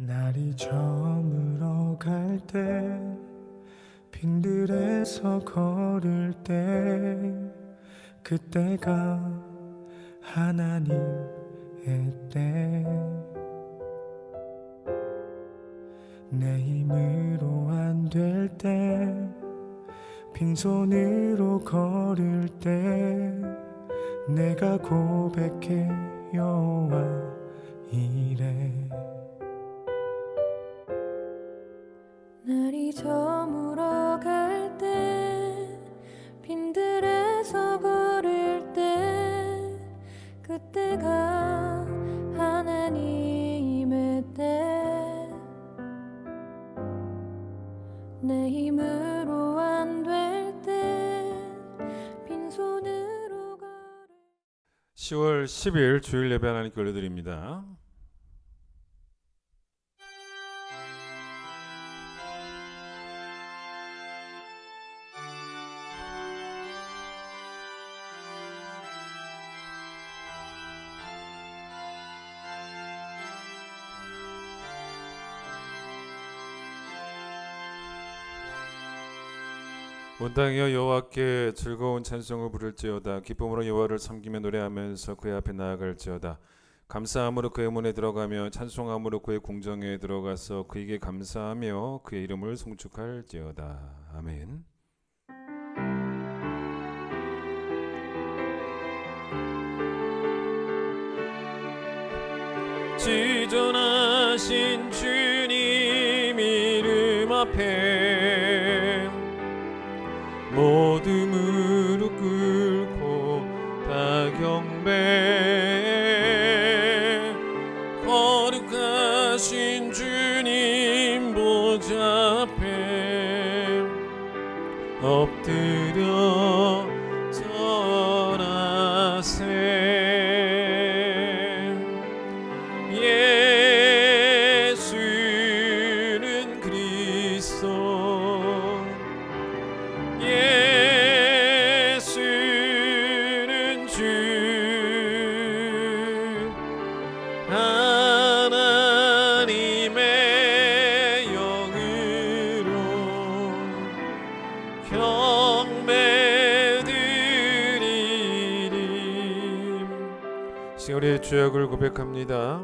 날이 저물어 갈 때 빈들에서 걸을 때 그때가 하나님의 때 내 힘으로 안 될 때 빈손으로 걸을 때 내가 고백해 여호와 이래 날이 저물어 갈 때 빈들에서 걸을 때 그때가 하나님의 때 내 힘으로 안 될 때 빈손으로 걸을 10월 10일 주일 예배 하나님께 올려드립니다. 온 땅이여 여호와께 즐거운 찬송을 부를지어다. 기쁨으로 여호와를 섬기며 노래하면서 그의 앞에 나아갈지어다. 감사함으로 그의 문에 들어가며 찬송함으로 그의 궁정에 들어가서 그에게 감사하며 그의 이름을 송축할지어다. 아멘. 지존하신 주님 이름 앞에 모두 무릎 꿇고 다 경배 거룩하신 주님 보좌 앞에 엎드려 절하세 예수는 그리스도 예수는 주 하나님의 영으로 경배드리리. 우리의 죄악을 고백합니다.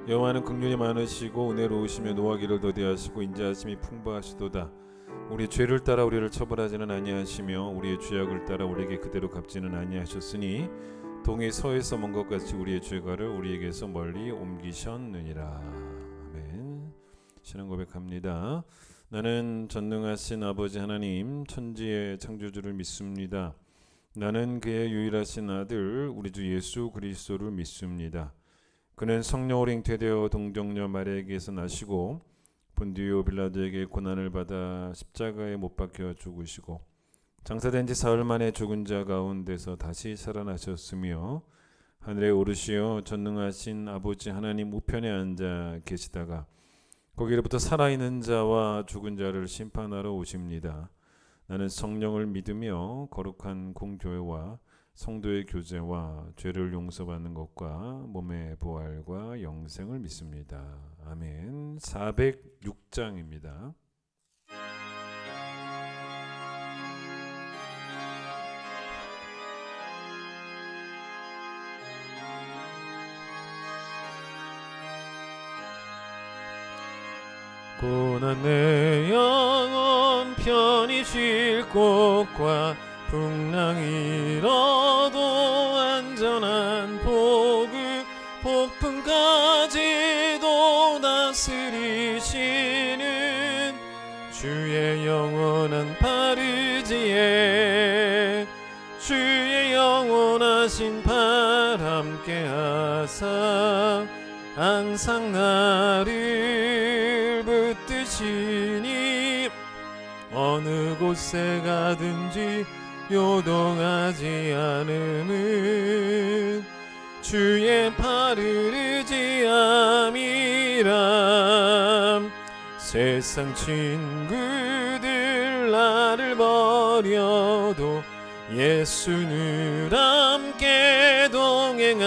여호와는 긍휼이 많으시고 은혜로우시며 노하기를 더디하시고 인자하심이 풍부하시도다. 우리 죄를 따라 우리를 처벌하지는 아니하시며 우리의 죄악을 따라 우리에게 그대로 갚지는 아니하셨으니 동이 서에서 먼 것 같이 우리의 죄가를 우리에게서 멀리 옮기셨느니라. 아멘. 신앙 고백합니다. 나는 전능하신 아버지 하나님 천지의 창조주를 믿습니다. 나는 그의 유일하신 아들 우리 주 예수 그리스도를 믿습니다. 그는 성령으로 잉태되어 동정녀 마리아에게서 나시고 본디오 빌라도에게 고난을 받아 십자가에 못 박혀 죽으시고 장사된 지 사흘 만에 죽은 자 가운데서 다시 살아나셨으며 하늘에 오르시어 전능하신 아버지 하나님 우편에 앉아 계시다가 거기로부터 살아있는 자와 죽은 자를 심판하러 오십니다. 나는 성령을 믿으며 거룩한 공교회와 성도의 교제와 죄를 용서받는 것과 몸의 부활과 영생을 믿습니다. 아멘. 406장입니다. 고난 내 영혼 편히 쉴 곳과 풍랑이라도 안전한 폭풍까지도 다스리시는 주의 영원한 바르지에 주의 영원하신 팔 함께 하사 항상 나를 붙드시니 어느 곳에 가든지 요동하지 않음은 주의 팔을 의지함이라. 세상 친구들 나를 버려도 예수 늘 함께 동행함으로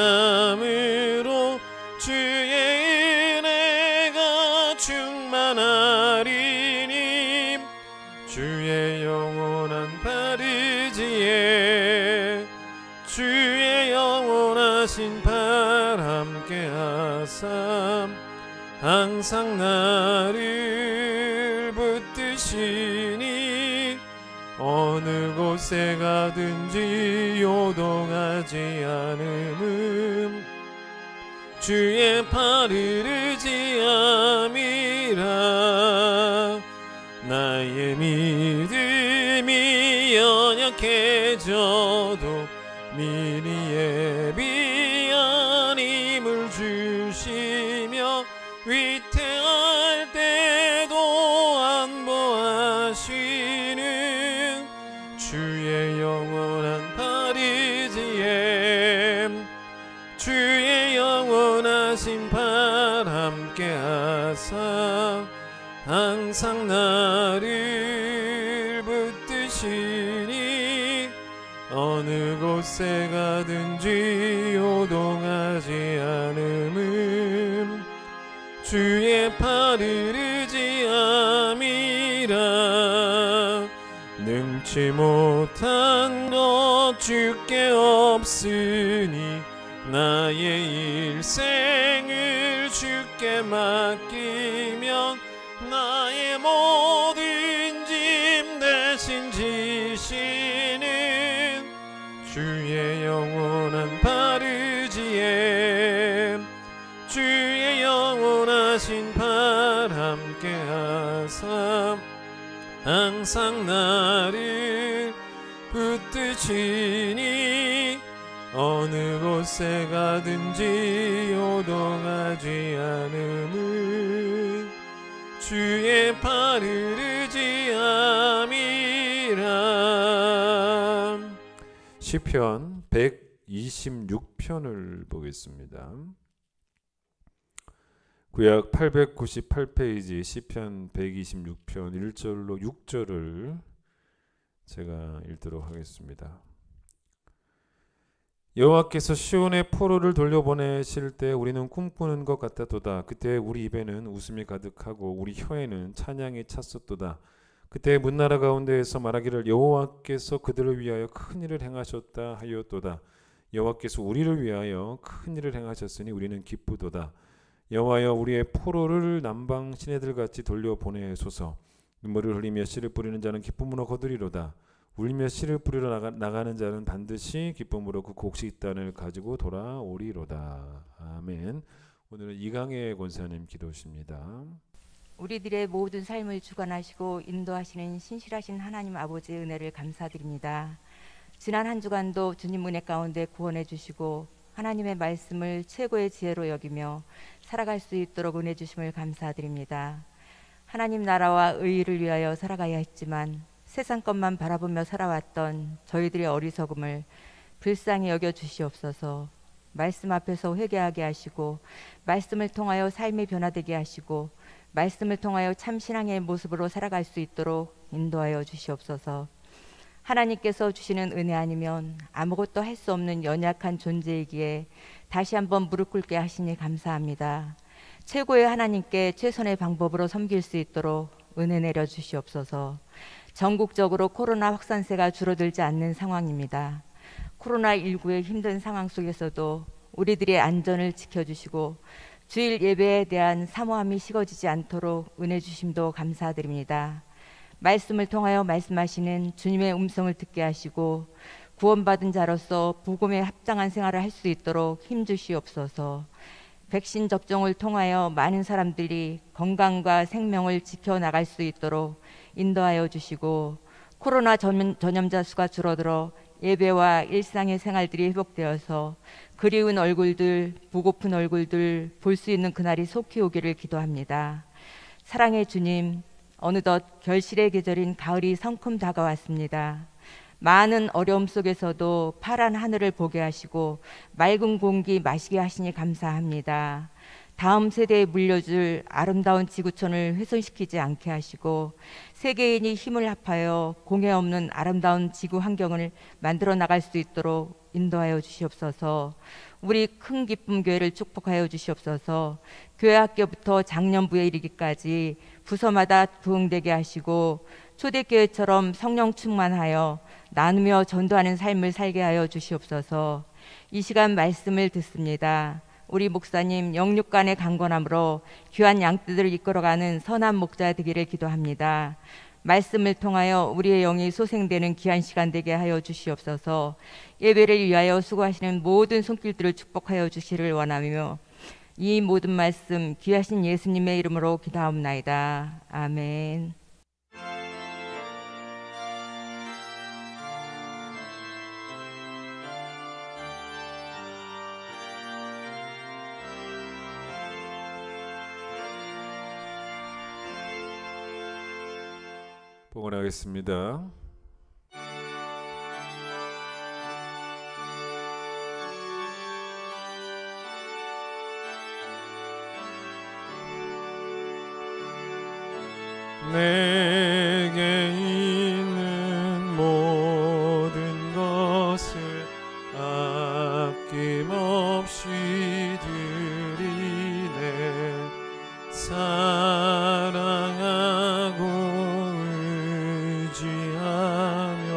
주의 은혜가 충만하리니 주의 영원한 바르지에 주의 영원하신 팔 함께 하사 항상 나를 붙드시니 어느 곳에 가든지 요동하지 않음은 주의 팔을 의지함이라. 나의 믿음이 연약해져도 미리 예비한 힘을 주시며 위태할 때도 안보하시는 주의 영원한 바르지에 주의 영원하신 팔 함께 하사 항상 나를 붙드시니 어느 곳에 가든지 요동하지 않음은 주의 팔을 의지함이라. 능치 못한 것 주께 없으니 나의 일생을 주께 맡기면 나의 모든 짐 대신 지시는 주의 영원한 바르지에 주의 영원하신 팔 함께 하사 항상 나를 붙드시니 어느 곳에 가든지 요동하지 않음은 주의 팔을 의지함이라. 시편 126편을 보겠습니다. 구약 898페이지 시편 126편 1절로 6절을 제가 읽도록 하겠습니다. 여호와께서 시온의 포로를 돌려보내실 때 우리는 꿈꾸는 것 같았도다. 그때 우리 입에는 웃음이 가득하고 우리 혀에는 찬양이 찼었도다. 그때 문나라 가운데에서 말하기를 여호와께서 그들을 위하여 큰 일을 행하셨다 하였도다. 여호와께서 우리를 위하여 큰 일을 행하셨으니 우리는 기쁘도다. 여호와여 우리의 포로를 남방 시내들같이 돌려보내소서. 눈물을 흘리며 씨를 뿌리는 자는 기쁨으로 거두리로다. 울며 씨를 뿌리러 나가는 자는 반드시 기쁨으로 그 곡식단을 가지고 돌아오리로다. 아멘. 오늘은 이강혜 권사님 기도십니다. 우리들의 모든 삶을 주관하시고 인도하시는 신실하신 하나님 아버지의 은혜를 감사드립니다. 지난 한 주간도 주님 은혜 가운데 구원해 주시고 하나님의 말씀을 최고의 지혜로 여기며 살아갈 수 있도록 은혜 주심을 감사드립니다. 하나님 나라와 의의를 위하여 살아가야 했지만 세상 것만 바라보며 살아왔던 저희들의 어리석음을 불쌍히 여겨 주시옵소서. 말씀 앞에서 회개하게 하시고 말씀을 통하여 삶이 변화되게 하시고 말씀을 통하여 참 신앙의 모습으로 살아갈 수 있도록 인도하여 주시옵소서. 하나님께서 주시는 은혜 아니면 아무것도 할 수 없는 연약한 존재이기에 다시 한번 무릎 꿇게 하시니 감사합니다. 최고의 하나님께 최선의 방법으로 섬길 수 있도록 은혜 내려 주시옵소서. 전국적으로 코로나 확산세가 줄어들지 않는 상황입니다. 코로나19의 힘든 상황 속에서도 우리들의 안전을 지켜주시고 주일 예배에 대한 사모함이 식어지지 않도록 은혜 주심도 감사드립니다. 말씀을 통하여 말씀하시는 주님의 음성을 듣게 하시고 구원받은 자로서 복음에 합당한 생활을 할 수 있도록 힘주시옵소서. 백신 접종을 통하여 많은 사람들이 건강과 생명을 지켜나갈 수 있도록 인도하여 주시고 코로나 전염자 수가 줄어들어 예배와 일상의 생활들이 회복되어서 그리운 얼굴들, 보고픈 얼굴들 볼 수 있는 그날이 속히 오기를 기도합니다. 사랑의 주님, 어느덧 결실의 계절인 가을이 성큼 다가왔습니다. 많은 어려움 속에서도 파란 하늘을 보게 하시고 맑은 공기 마시게 하시니 감사합니다. 다음 세대에 물려줄 아름다운 지구촌을 훼손시키지 않게 하시고 세계인이 힘을 합하여 공해 없는 아름다운 지구 환경을 만들어 나갈 수 있도록 인도하여 주시옵소서. 우리 큰 기쁨 교회를 축복하여 주시옵소서. 교회 학교부터 작년부에 이르기까지 부서마다 부흥되게 하시고 초대교회처럼 성령 충만하여 나누며 전도하는 삶을 살게 하여 주시옵소서. 이 시간 말씀을 듣습니다. 우리 목사님 영육간의 강건함으로 귀한 양떼들을 이끌어가는 선한 목자 되기를 기도합니다. 말씀을 통하여 우리의 영이 소생되는 귀한 시간 되게 하여 주시옵소서. 예배를 위하여 수고하시는 모든 손길들을 축복하여 주시를 원하며 이 모든 말씀 귀하신 예수님의 이름으로 기도하옵나이다. 아멘. 복원하겠습니다. 내게 있는 모든 것을 아낌없이 드리네. 사랑하고 의지하며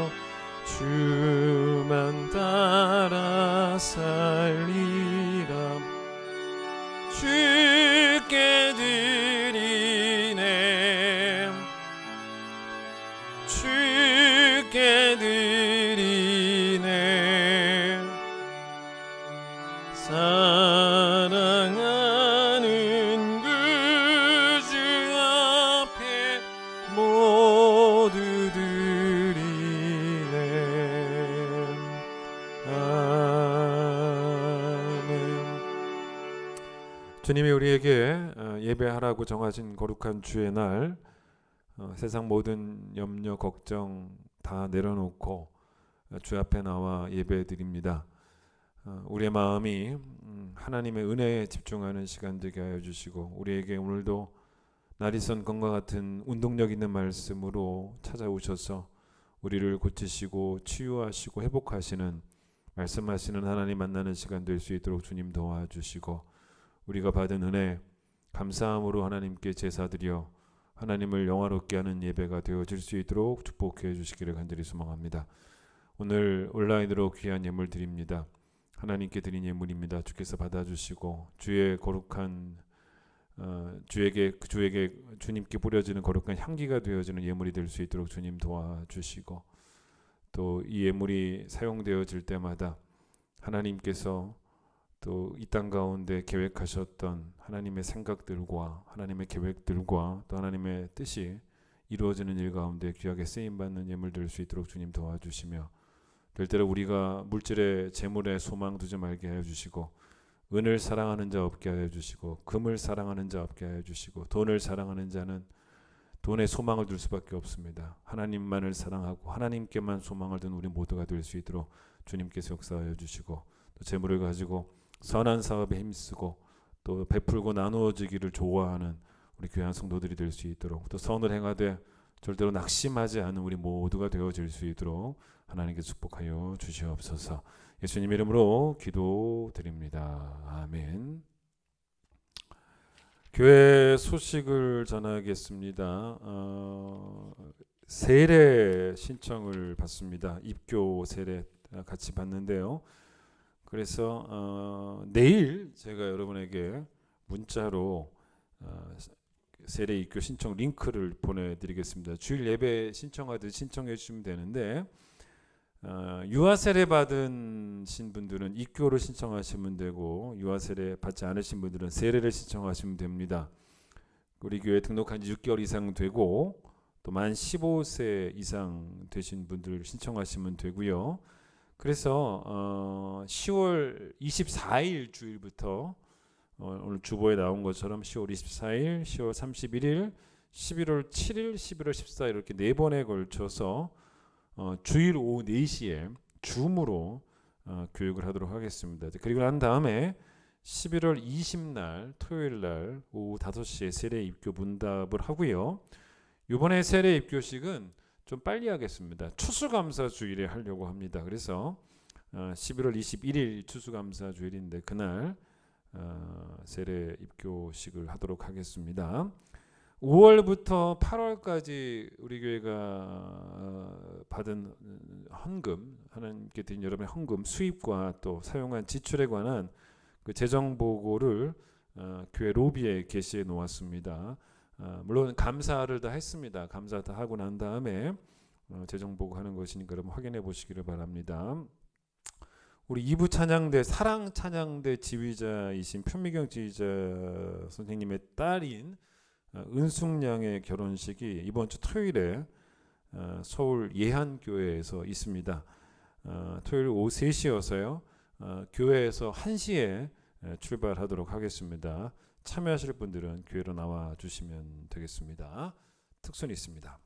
주만 따라 살리라. 주께 드리네. 주께 드리네. 사랑하는 그 주 앞에 모두 드리네. 아멘. 주님이 우리에게 예배하라고 정하신 거룩한 주의 날, 세상 모든 염려 걱정 다 내려놓고 주 앞에 나와 예배드립니다. 우리의 마음이 하나님의 은혜에 집중하는 시간 되게 하여 주시고 우리에게 오늘도 나리선 검과 같은 운동력 있는 말씀으로 찾아오셔서 우리를 고치시고 치유하시고 회복하시는 말씀하시는 하나님 만나는 시간 될 수 있도록 주님 도와주시고 우리가 받은 은혜 감사함으로 하나님께 제사드려 하나님을 영화롭게 하는 예배가 되어질 수 있도록 축복해 주시기를 간절히 소망합니다. 오늘 온라인으로 귀한 예물 드립니다. 하나님께 드린 예물입니다. 주께서 받아주시고 주의 거룩한 주에게 주님께 뿌려지는 거룩한 향기가 되어지는 예물이 될 수 있도록 주님 도와주시고 또 이 예물이 사용되어질 때마다 하나님께서 또 이 땅 가운데 계획하셨던 하나님의 생각들과 하나님의 계획들과 또 하나님의 뜻이 이루어지는 일 가운데 귀하게 쓰임받는 예물 될 수 있도록 주님 도와주시며 될 때로 우리가 물질의 재물에 소망 두지 말게 하여 주시고 은을 사랑하는 자 없게 하여 주시고 금을 사랑하는 자 없게 하여 주시고 돈을 사랑하는 자는 돈에 소망을 둘 수밖에 없습니다. 하나님만을 사랑하고 하나님께만 소망을 둔 우리 모두가 될 수 있도록 주님께서 역사하여 주시고 또 재물을 가지고 선한 사업에 힘쓰고 또 베풀고 나누어지기를 좋아하는 우리 귀한 성도들이 될 수 있도록 또 선을 행하되 절대로 낙심하지 않은 우리 모두가 되어질 수 있도록 하나님께 축복하여 주시옵소서. 예수님 이름으로 기도드립니다. 아멘. 교회 소식을 전하겠습니다. 세례 신청을 받습니다. 입교 세례 같이 받는데요. 그래서 내일 제가 여러분에게 문자로 세례 입교 신청 링크를 보내드리겠습니다. 주일 예배 신청하듯 신청해 주시면 되는데 유아 세례 받으신 분들은 입교를 신청하시면 되고 유아 세례 받지 않으신 분들은 세례를 신청하시면 됩니다. 우리 교회 등록한 지 6개월 이상 되고 또 만 15세 이상 되신 분들 신청하시면 되고요. 그래서 10월 24일 주일부터 오늘 주보에 나온 것처럼 10월 24일, 10월 31일, 11월 7일, 11월 14일 이렇게 4번에 걸쳐서 주일 오후 4시에 줌으로 교육을 하도록 하겠습니다. 그리고 난 다음에 11월 20날 토요일 날 오후 5시에 세례 입교 문답을 하고요. 이번에 세례 입교식은 좀 빨리 하겠습니다. 추수감사 주일에 하려고 합니다. 그래서 11월 21일 추수감사 주일인데 그날 세례 입교식을 하도록 하겠습니다. 5월부터 8월까지 우리 교회가 받은 헌금, 하나님께 드린 여러분의 헌금 수입과 또 사용한 지출에 관한 그 재정 보고를 교회 로비에 게시해 놓았습니다. 물론 감사를 다 했습니다. 감사 다 하고 난 다음에 재정 보고하는 것이니까 여러분 확인해 보시기를 바랍니다. 우리 2부 찬양대 사랑 찬양대 지휘자이신 표미경 지휘자 선생님의 딸인 은숙양의 결혼식이 이번 주 토요일에 서울 예한교회에서 있습니다. 토요일 오후 3시여서요. 교회에서 1시에 출발하도록 하겠습니다. 참여하실 분들은 교회로 나와 주시면 되겠습니다. 특선이 있습니다.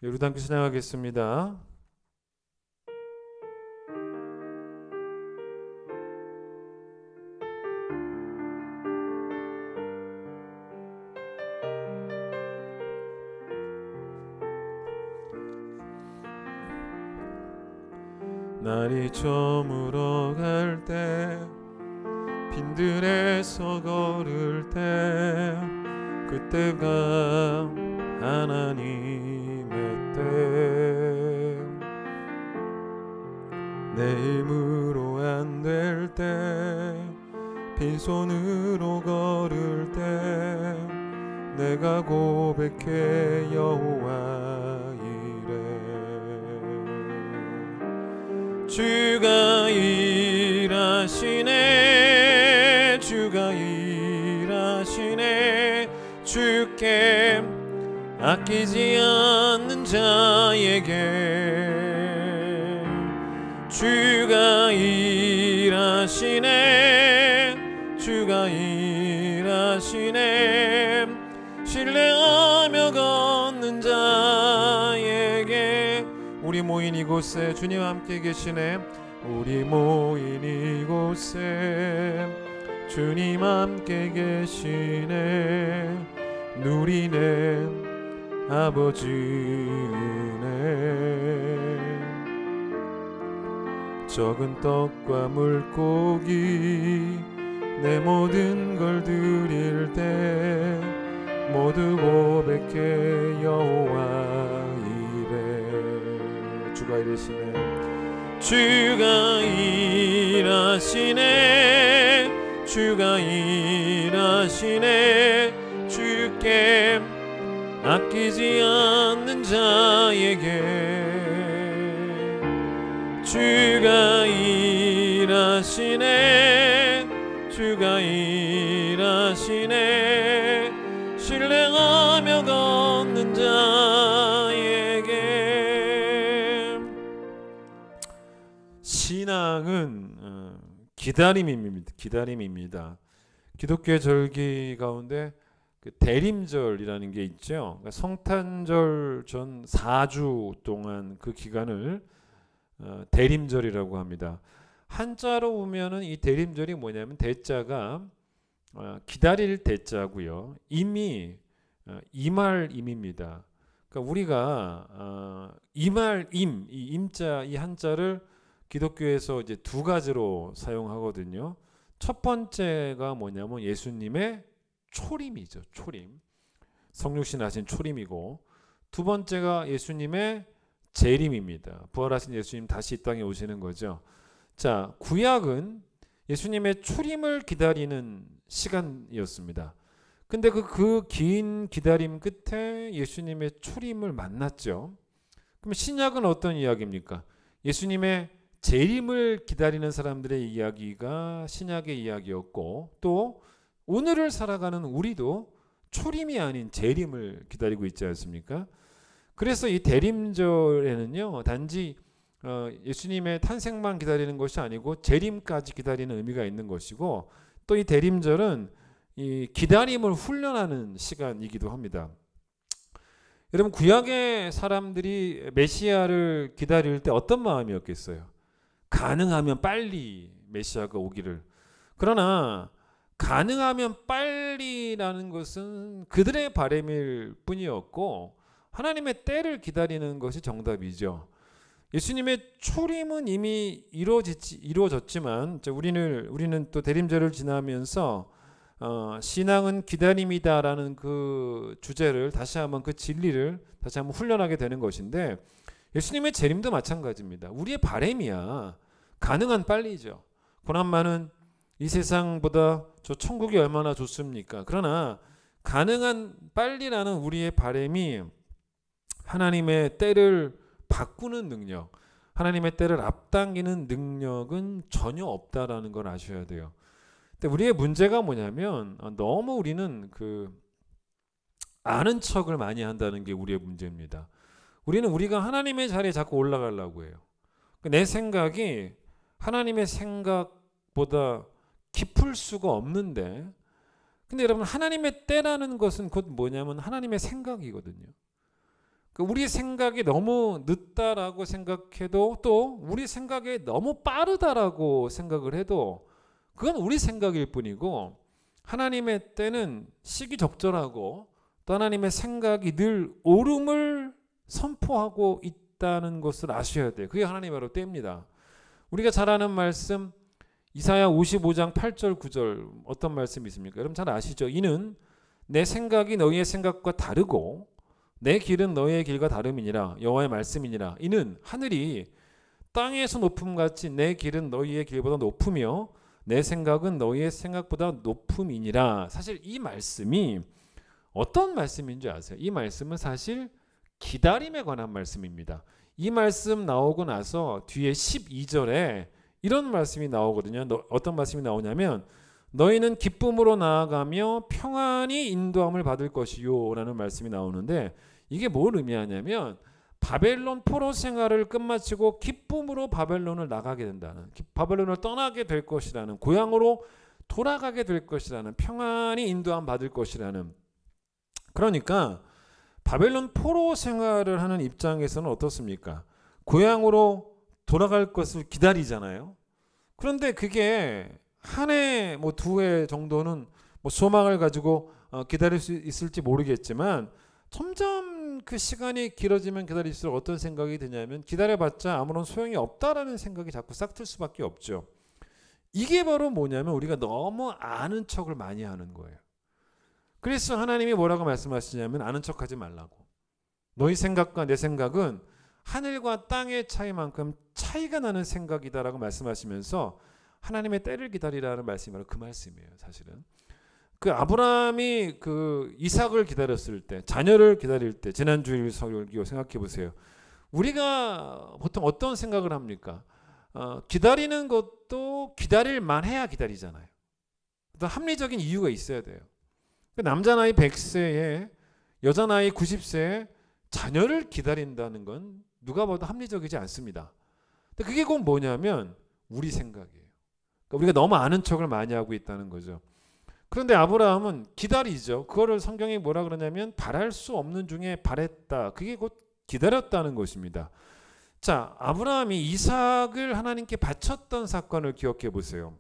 우리도 함께 찬양하겠습니다. 날이 저물어 갈 때 빈들에서 걸을 때 그때가 하나님의 때 내 힘으로 안 될 때 빈손으로 걸을 때 내가 고백해 여호와 주가 일하시네 주가 일하시네 주께 아끼지 않는 자에게 주가 일하시네 주가 일하시네 신뢰하며 걷는 자에게 우리 모인 이곳에 주님 함께 계시네 우리 모인 이곳에 주님 함께 계시네 누리네 아버지 은혜 적은 떡과 물고기 내 모든 걸 드릴 때 모두 고백해 여호와 주가 일하시네 주가 일하시네 주가 일하시네 주께 아끼지 않는 자에게 주가 일하시네 주가 일하시네 신뢰하며 걷는 자에게 신앙은 기다림입니다. 기독교의 절기 가운데 그 대림절이라는 게 있죠. 그러니까 성탄절 전 4주 동안 그 기간을 대림절이라고 합니다. 한자로 보면은 이 대림절이 뭐냐면 대자가 기다릴 대자고요. 임이 임할 임입니다. 그러니까 우리가 임할 임, 이 임자 이 한자를 기독교에서 이제 두 가지로 사용하거든요. 첫 번째가 뭐냐면 예수님의 초림이죠. 초림. 성육신 하신 초림이고 두 번째가 예수님의 재림입니다. 부활하신 예수님 다시 이 땅에 오시는 거죠. 자, 구약은 예수님의 초림을 기다리는 시간이었습니다. 근데 그 긴 기다림 끝에 예수님의 초림을 만났죠. 그럼 신약은 어떤 이야기입니까? 예수님의 재림을 기다리는 사람들의 이야기가 신약의 이야기였고 또 오늘을 살아가는 우리도 초림이 아닌 재림을 기다리고 있지 않습니까? 그래서 이 대림절에는요 단지 예수님의 탄생만 기다리는 것이 아니고 재림까지 기다리는 의미가 있는 것이고 또 이 대림절은 이 기다림을 훈련하는 시간이기도 합니다. 여러분 구약의 사람들이 메시아를 기다릴 때 어떤 마음이었겠어요? 가능하면 빨리 메시아가 오기를. 그러나 가능하면 빨리라는 것은 그들의 바람일 뿐이었고 하나님의 때를 기다리는 것이 정답이죠. 예수님의 초림은 이미 이루어졌지만 우리는 또 대림절을 지나면서 신앙은 기다림이다라는 그 주제를 다시 한번 그 진리를 다시 한번 훈련하게 되는 것인데 예수님의 재림도 마찬가지입니다. 우리의 바람이야. 가능한 빨리죠. 고난만은 이 세상보다 저 천국이 얼마나 좋습니까? 그러나 가능한 빨리라는 우리의 바람이 하나님의 때를 바꾸는 능력, 하나님의 때를 앞당기는 능력은 전혀 없다라는 걸 아셔야 돼요. 근데 우리의 문제가 뭐냐면 너무 우리는 아는 척을 많이 한다는 게 우리의 문제입니다. 우리는 우리가 하나님의 자리에 자꾸 올라가려고 해요. 내 생각이 하나님의 생각보다 깊을 수가 없는데 근데 여러분 하나님의 때라는 것은 곧 뭐냐면 하나님의 생각이거든요. 우리 생각이 너무 늦다라고 생각해도 또 우리 생각이 너무 빠르다라고 생각을 해도 그건 우리 생각일 뿐이고 하나님의 때는 시기적절하고 또 하나님의 생각이 늘 옳음을 선포하고 있다는 것을 아셔야 돼요. 그게 하나님의 바로 때입니다. 우리가 잘 아는 말씀 이사야 55장 8절 9절 어떤 말씀이 있습니까? 여러분 잘 아시죠? 이는 내 생각이 너희의 생각과 다르고 내 길은 너희의 길과 다름이니라. 여호와의 말씀이니라. 이는 하늘이 땅에서 높음같이 내 길은 너희의 길보다 높으며 내 생각은 너희의 생각보다 높음이니라. 사실 이 말씀이 어떤 말씀인 줄 아세요? 이 말씀은 사실 기다림에 관한 말씀입니다. 이 말씀 나오고 나서 뒤에 12절에 이런 말씀이 나오거든요. 어떤 말씀이 나오냐면 너희는 기쁨으로 나아가며 평안히 인도함을 받을 것이요 라는 말씀이 나오는데 이게 뭘 의미하냐면 바벨론 포로 생활을 끝마치고 기쁨으로 바벨론을 나가게 된다는, 바벨론을 떠나게 될 것이라는, 고향으로 돌아가게 될 것이라는, 평안히 인도함 받을 것이라는. 그러니까 바벨론 포로 생활을 하는 입장에서는 어떻습니까? 고향으로 돌아갈 것을 기다리잖아요. 그런데 그게 한 해, 뭐 두 해 정도는 뭐 소망을 가지고 기다릴 수 있을지 모르겠지만 점점 그 시간이 길어지면 기다릴수록 어떤 생각이 드냐면 기다려봤자 아무런 소용이 없다라는 생각이 자꾸 싹 들 수밖에 없죠. 이게 바로 뭐냐면 우리가 너무 아는 척을 많이 하는 거예요. 그래서 하나님이 뭐라고 말씀하시냐면 아는 척하지 말라고. 너희 생각과 내 생각은 하늘과 땅의 차이만큼 차이가 나는 생각이다라고 말씀하시면서 하나님의 때를 기다리라는 말씀이 바로 그 말씀이에요. 사실은 그 아브라함이 그 이삭을 기다렸을 때, 자녀를 기다릴 때, 지난주일 설교 생각해 보세요. 우리가 보통 어떤 생각을 합니까? 기다리는 것도 기다릴 만해야 기다리잖아요. 어떤 합리적인 이유가 있어야 돼요. 남자 나이 100세에 여자 나이 90세에 자녀를 기다린다는 건 누가 봐도 합리적이지 않습니다. 근데 그게 곧 뭐냐면 우리 생각이에요. 그러니까 우리가 너무 아는 척을 많이 하고 있다는 거죠. 그런데 아브라함은 기다리죠. 그거를 성경이 뭐라 그러냐면 바랄 수 없는 중에 바랬다. 그게 곧 기다렸다는 것입니다. 자, 아브라함이 이삭을 하나님께 바쳤던 사건을 기억해 보세요.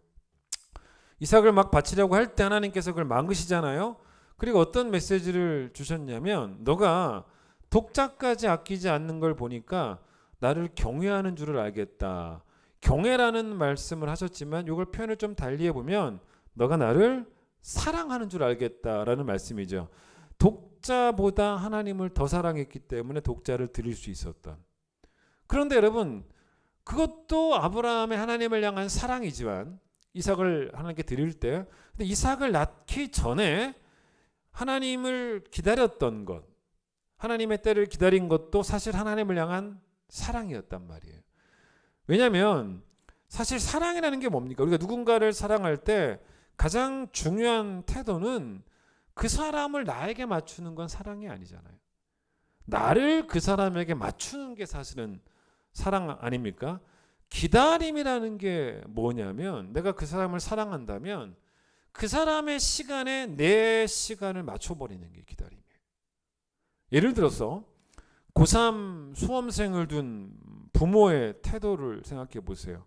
이삭을 막 바치려고 할 때 하나님께서 그걸 막으시잖아요. 그리고 어떤 메시지를 주셨냐면 너가 독자까지 아끼지 않는 걸 보니까 나를 경외하는 줄을 알겠다. 경외라는 말씀을 하셨지만 이걸 표현을 좀 달리 해보면 너가 나를 사랑하는 줄 알겠다라는 말씀이죠. 독자보다 하나님을 더 사랑했기 때문에 독자를 드릴 수 있었던. 그런데 여러분 그것도 아브라함의 하나님을 향한 사랑이지만 이삭을 하나님께 드릴 때 근데 이삭을 낳기 전에 하나님을 기다렸던 것, 하나님의 때를 기다린 것도 사실 하나님을 향한 사랑이었단 말이에요. 왜냐하면 사실 사랑이라는 게 뭡니까? 우리가 누군가를 사랑할 때 가장 중요한 태도는 그 사람을 나에게 맞추는 건 사랑이 아니잖아요. 나를 그 사람에게 맞추는 게 사실은 사랑 아닙니까? 기다림이라는 게 뭐냐면 내가 그 사람을 사랑한다면 그 사람의 시간에 내 시간을 맞춰버리는 게 기다림이에요. 예를 들어서 고3 수험생을 둔 부모의 태도를 생각해 보세요.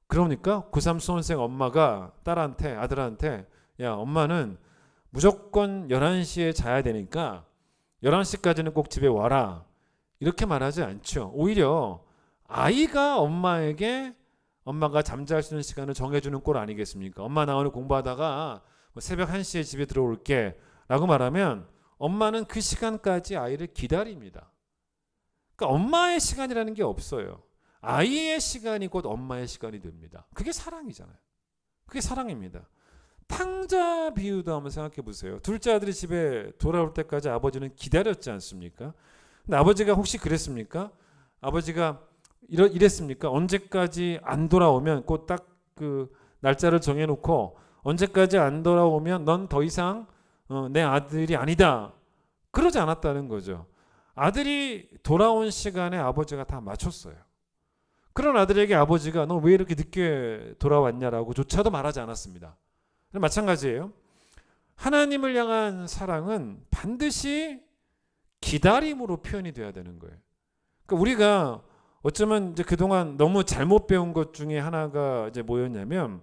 그러니까 고3 수험생 엄마가 딸한테, 아들한테 야 엄마는 무조건 11시에 자야 되니까 11시까지는 꼭 집에 와라 이렇게 말하지 않죠. 오히려 아이가 엄마에게 엄마가 잠잘 수 있는 시간을 정해주는 꼴 아니겠습니까? 엄마 나 오늘 공부하다가 새벽 1시에 집에 들어올게 라고 말하면 엄마는 그 시간까지 아이를 기다립니다. 그러니까 엄마의 시간이라는 게 없어요. 아이의 시간이 곧 엄마의 시간이 됩니다. 그게 사랑이잖아요. 그게 사랑입니다. 탕자 비유도 한번 생각해 보세요. 둘째 아들이 집에 돌아올 때까지 아버지는 기다렸지 않습니까? 근데 아버지가 혹시 그랬습니까? 아버지가 이랬습니까? 언제까지 안 돌아오면 곧 딱 그 날짜를 정해놓고 언제까지 안 돌아오면 넌 더 이상 내 아들이 아니다. 그러지 않았다는 거죠. 아들이 돌아온 시간에 아버지가 다 맞췄어요. 그런 아들에게 아버지가 너 왜 이렇게 늦게 돌아왔냐라고 조차도 말하지 않았습니다. 마찬가지예요. 하나님을 향한 사랑은 반드시 기다림으로 표현이 돼야 되는 거예요. 그러니까 우리가 어쩌면 이제 그동안 너무 잘못 배운 것 중에 하나가 이제 뭐였냐면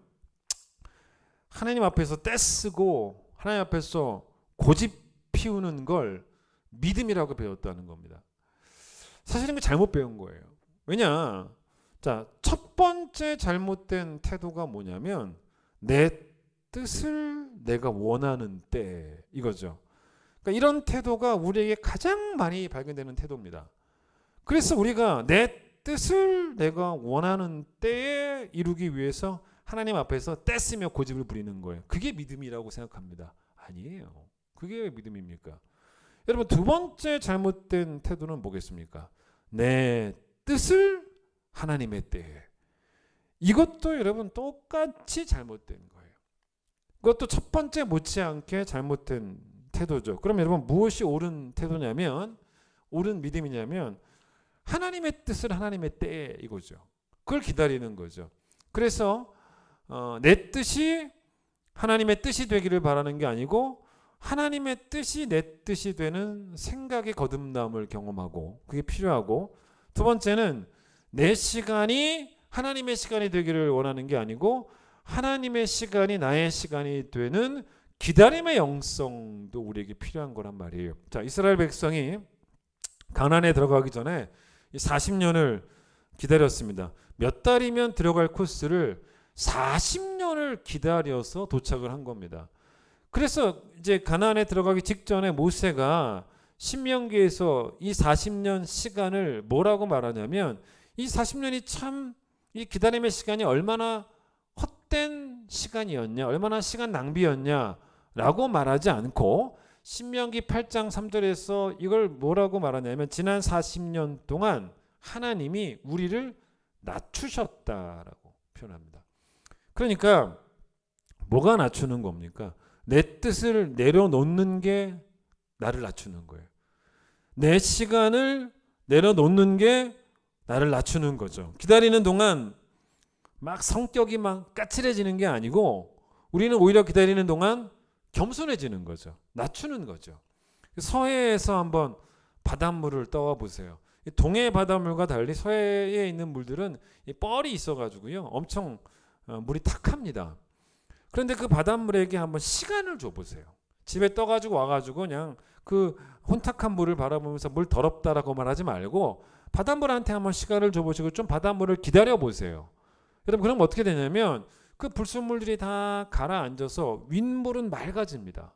하나님 앞에서 떼쓰고 하나님 앞에서 고집 피우는 걸 믿음이라고 배웠다는 겁니다. 사실은 그 잘못 배운 거예요. 왜냐? 자, 첫 번째 잘못된 태도가 뭐냐면 내 뜻을 내가 원하는 때 이거죠. 그러니까 이런 태도가 우리에게 가장 많이 발견되는 태도입니다. 그래서 우리가 내 뜻을 내가 원하는 때에 이루기 위해서 하나님 앞에서 떼쓰며 고집을 부리는 거예요. 그게 믿음이라고 생각합니다. 아니에요. 그게 왜 믿음입니까? 여러분, 두 번째 잘못된 태도는 뭐겠습니까? 내 뜻을 하나님의 때에. 이것도 여러분 똑같이 잘못된 거예요. 그것도 첫 번째 못지않게 잘못된 태도죠. 그럼 여러분 무엇이 옳은 태도냐면, 옳은 믿음이냐면 하나님의 뜻을 하나님의 때에 이거죠. 그걸 기다리는 거죠. 그래서 내 뜻이 하나님의 뜻이 되기를 바라는 게 아니고 하나님의 뜻이 내 뜻이 되는 생각의 거듭남을 경험하고 그게 필요하고, 두 번째는 내 시간이 하나님의 시간이 되기를 원하는 게 아니고 하나님의 시간이 나의 시간이 되는 기다림의 영성도 우리에게 필요한 거란 말이에요. 자, 이스라엘 백성이 가나안에 들어가기 전에 40년을 기다렸습니다. 몇 달이면 들어갈 코스를 40년을 기다려서 도착을 한 겁니다. 그래서 이제 가나안에 들어가기 직전에 모세가 신명기에서 이 40년 시간을 뭐라고 말하냐면 이 40년이 참 이 기다림의 시간이 얼마나 헛된 시간이었냐, 얼마나 시간 낭비였냐라고 말하지 않고 신명기 8장 3절에서 이걸 뭐라고 말하냐면 지난 40년 동안 하나님이 우리를 낮추셨다라고 표현합니다. 그러니까 뭐가 낮추는 겁니까? 내 뜻을 내려놓는 게 나를 낮추는 거예요. 내 시간을 내려놓는 게 나를 낮추는 거죠. 기다리는 동안 막 성격이 막 까칠해지는 게 아니고 우리는 오히려 기다리는 동안 겸손해지는 거죠. 낮추는 거죠. 서해에서 한번 바닷물을 떠와 보세요. 동해 바닷물과 달리 서해에 있는 물들은 뻘이 있어가지고요, 엄청 물이 탁합니다. 그런데 그 바닷물에게 한번 시간을 줘보세요. 집에 떠가지고 와가지고 그냥 그 혼탁한 물을 바라보면서 물 더럽다라고 말하지 말고 바닷물한테 한번 시간을 줘보시고 좀 바닷물을 기다려보세요. 여러분, 그럼 어떻게 되냐면 그 불순물들이 다 가라앉아서 윗물은 맑아집니다.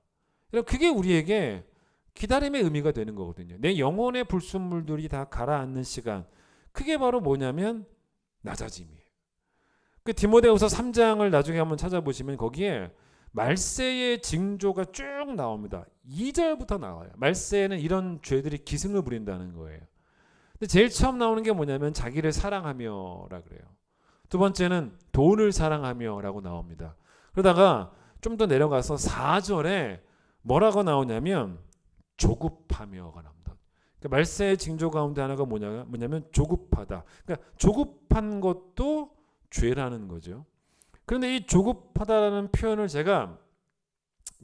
여러분, 그게 우리에게 기다림의 의미가 되는 거거든요. 내 영혼의 불순물들이 다 가라앉는 시간, 그게 바로 뭐냐면 낮아짐이에요. 그 디모데후서 3장을 나중에 한번 찾아보시면 거기에 말세의 징조가 쭉 나옵니다. 2절부터 나와요. 말세에는 이런 죄들이 기승을 부린다는 거예요. 근데 제일 처음 나오는 게 뭐냐면 자기를 사랑하며라 그래요. 두 번째는 돈을 사랑하며라고 나옵니다. 그러다가 좀 더 내려가서 4절에 뭐라고 나오냐면 조급하며가 나옵니다. 그러니까 말세의 징조 가운데 하나가 뭐냐면 조급하다. 그러니까 조급한 것도 죄라는 거죠. 그런데 이 조급하다라는 표현을 제가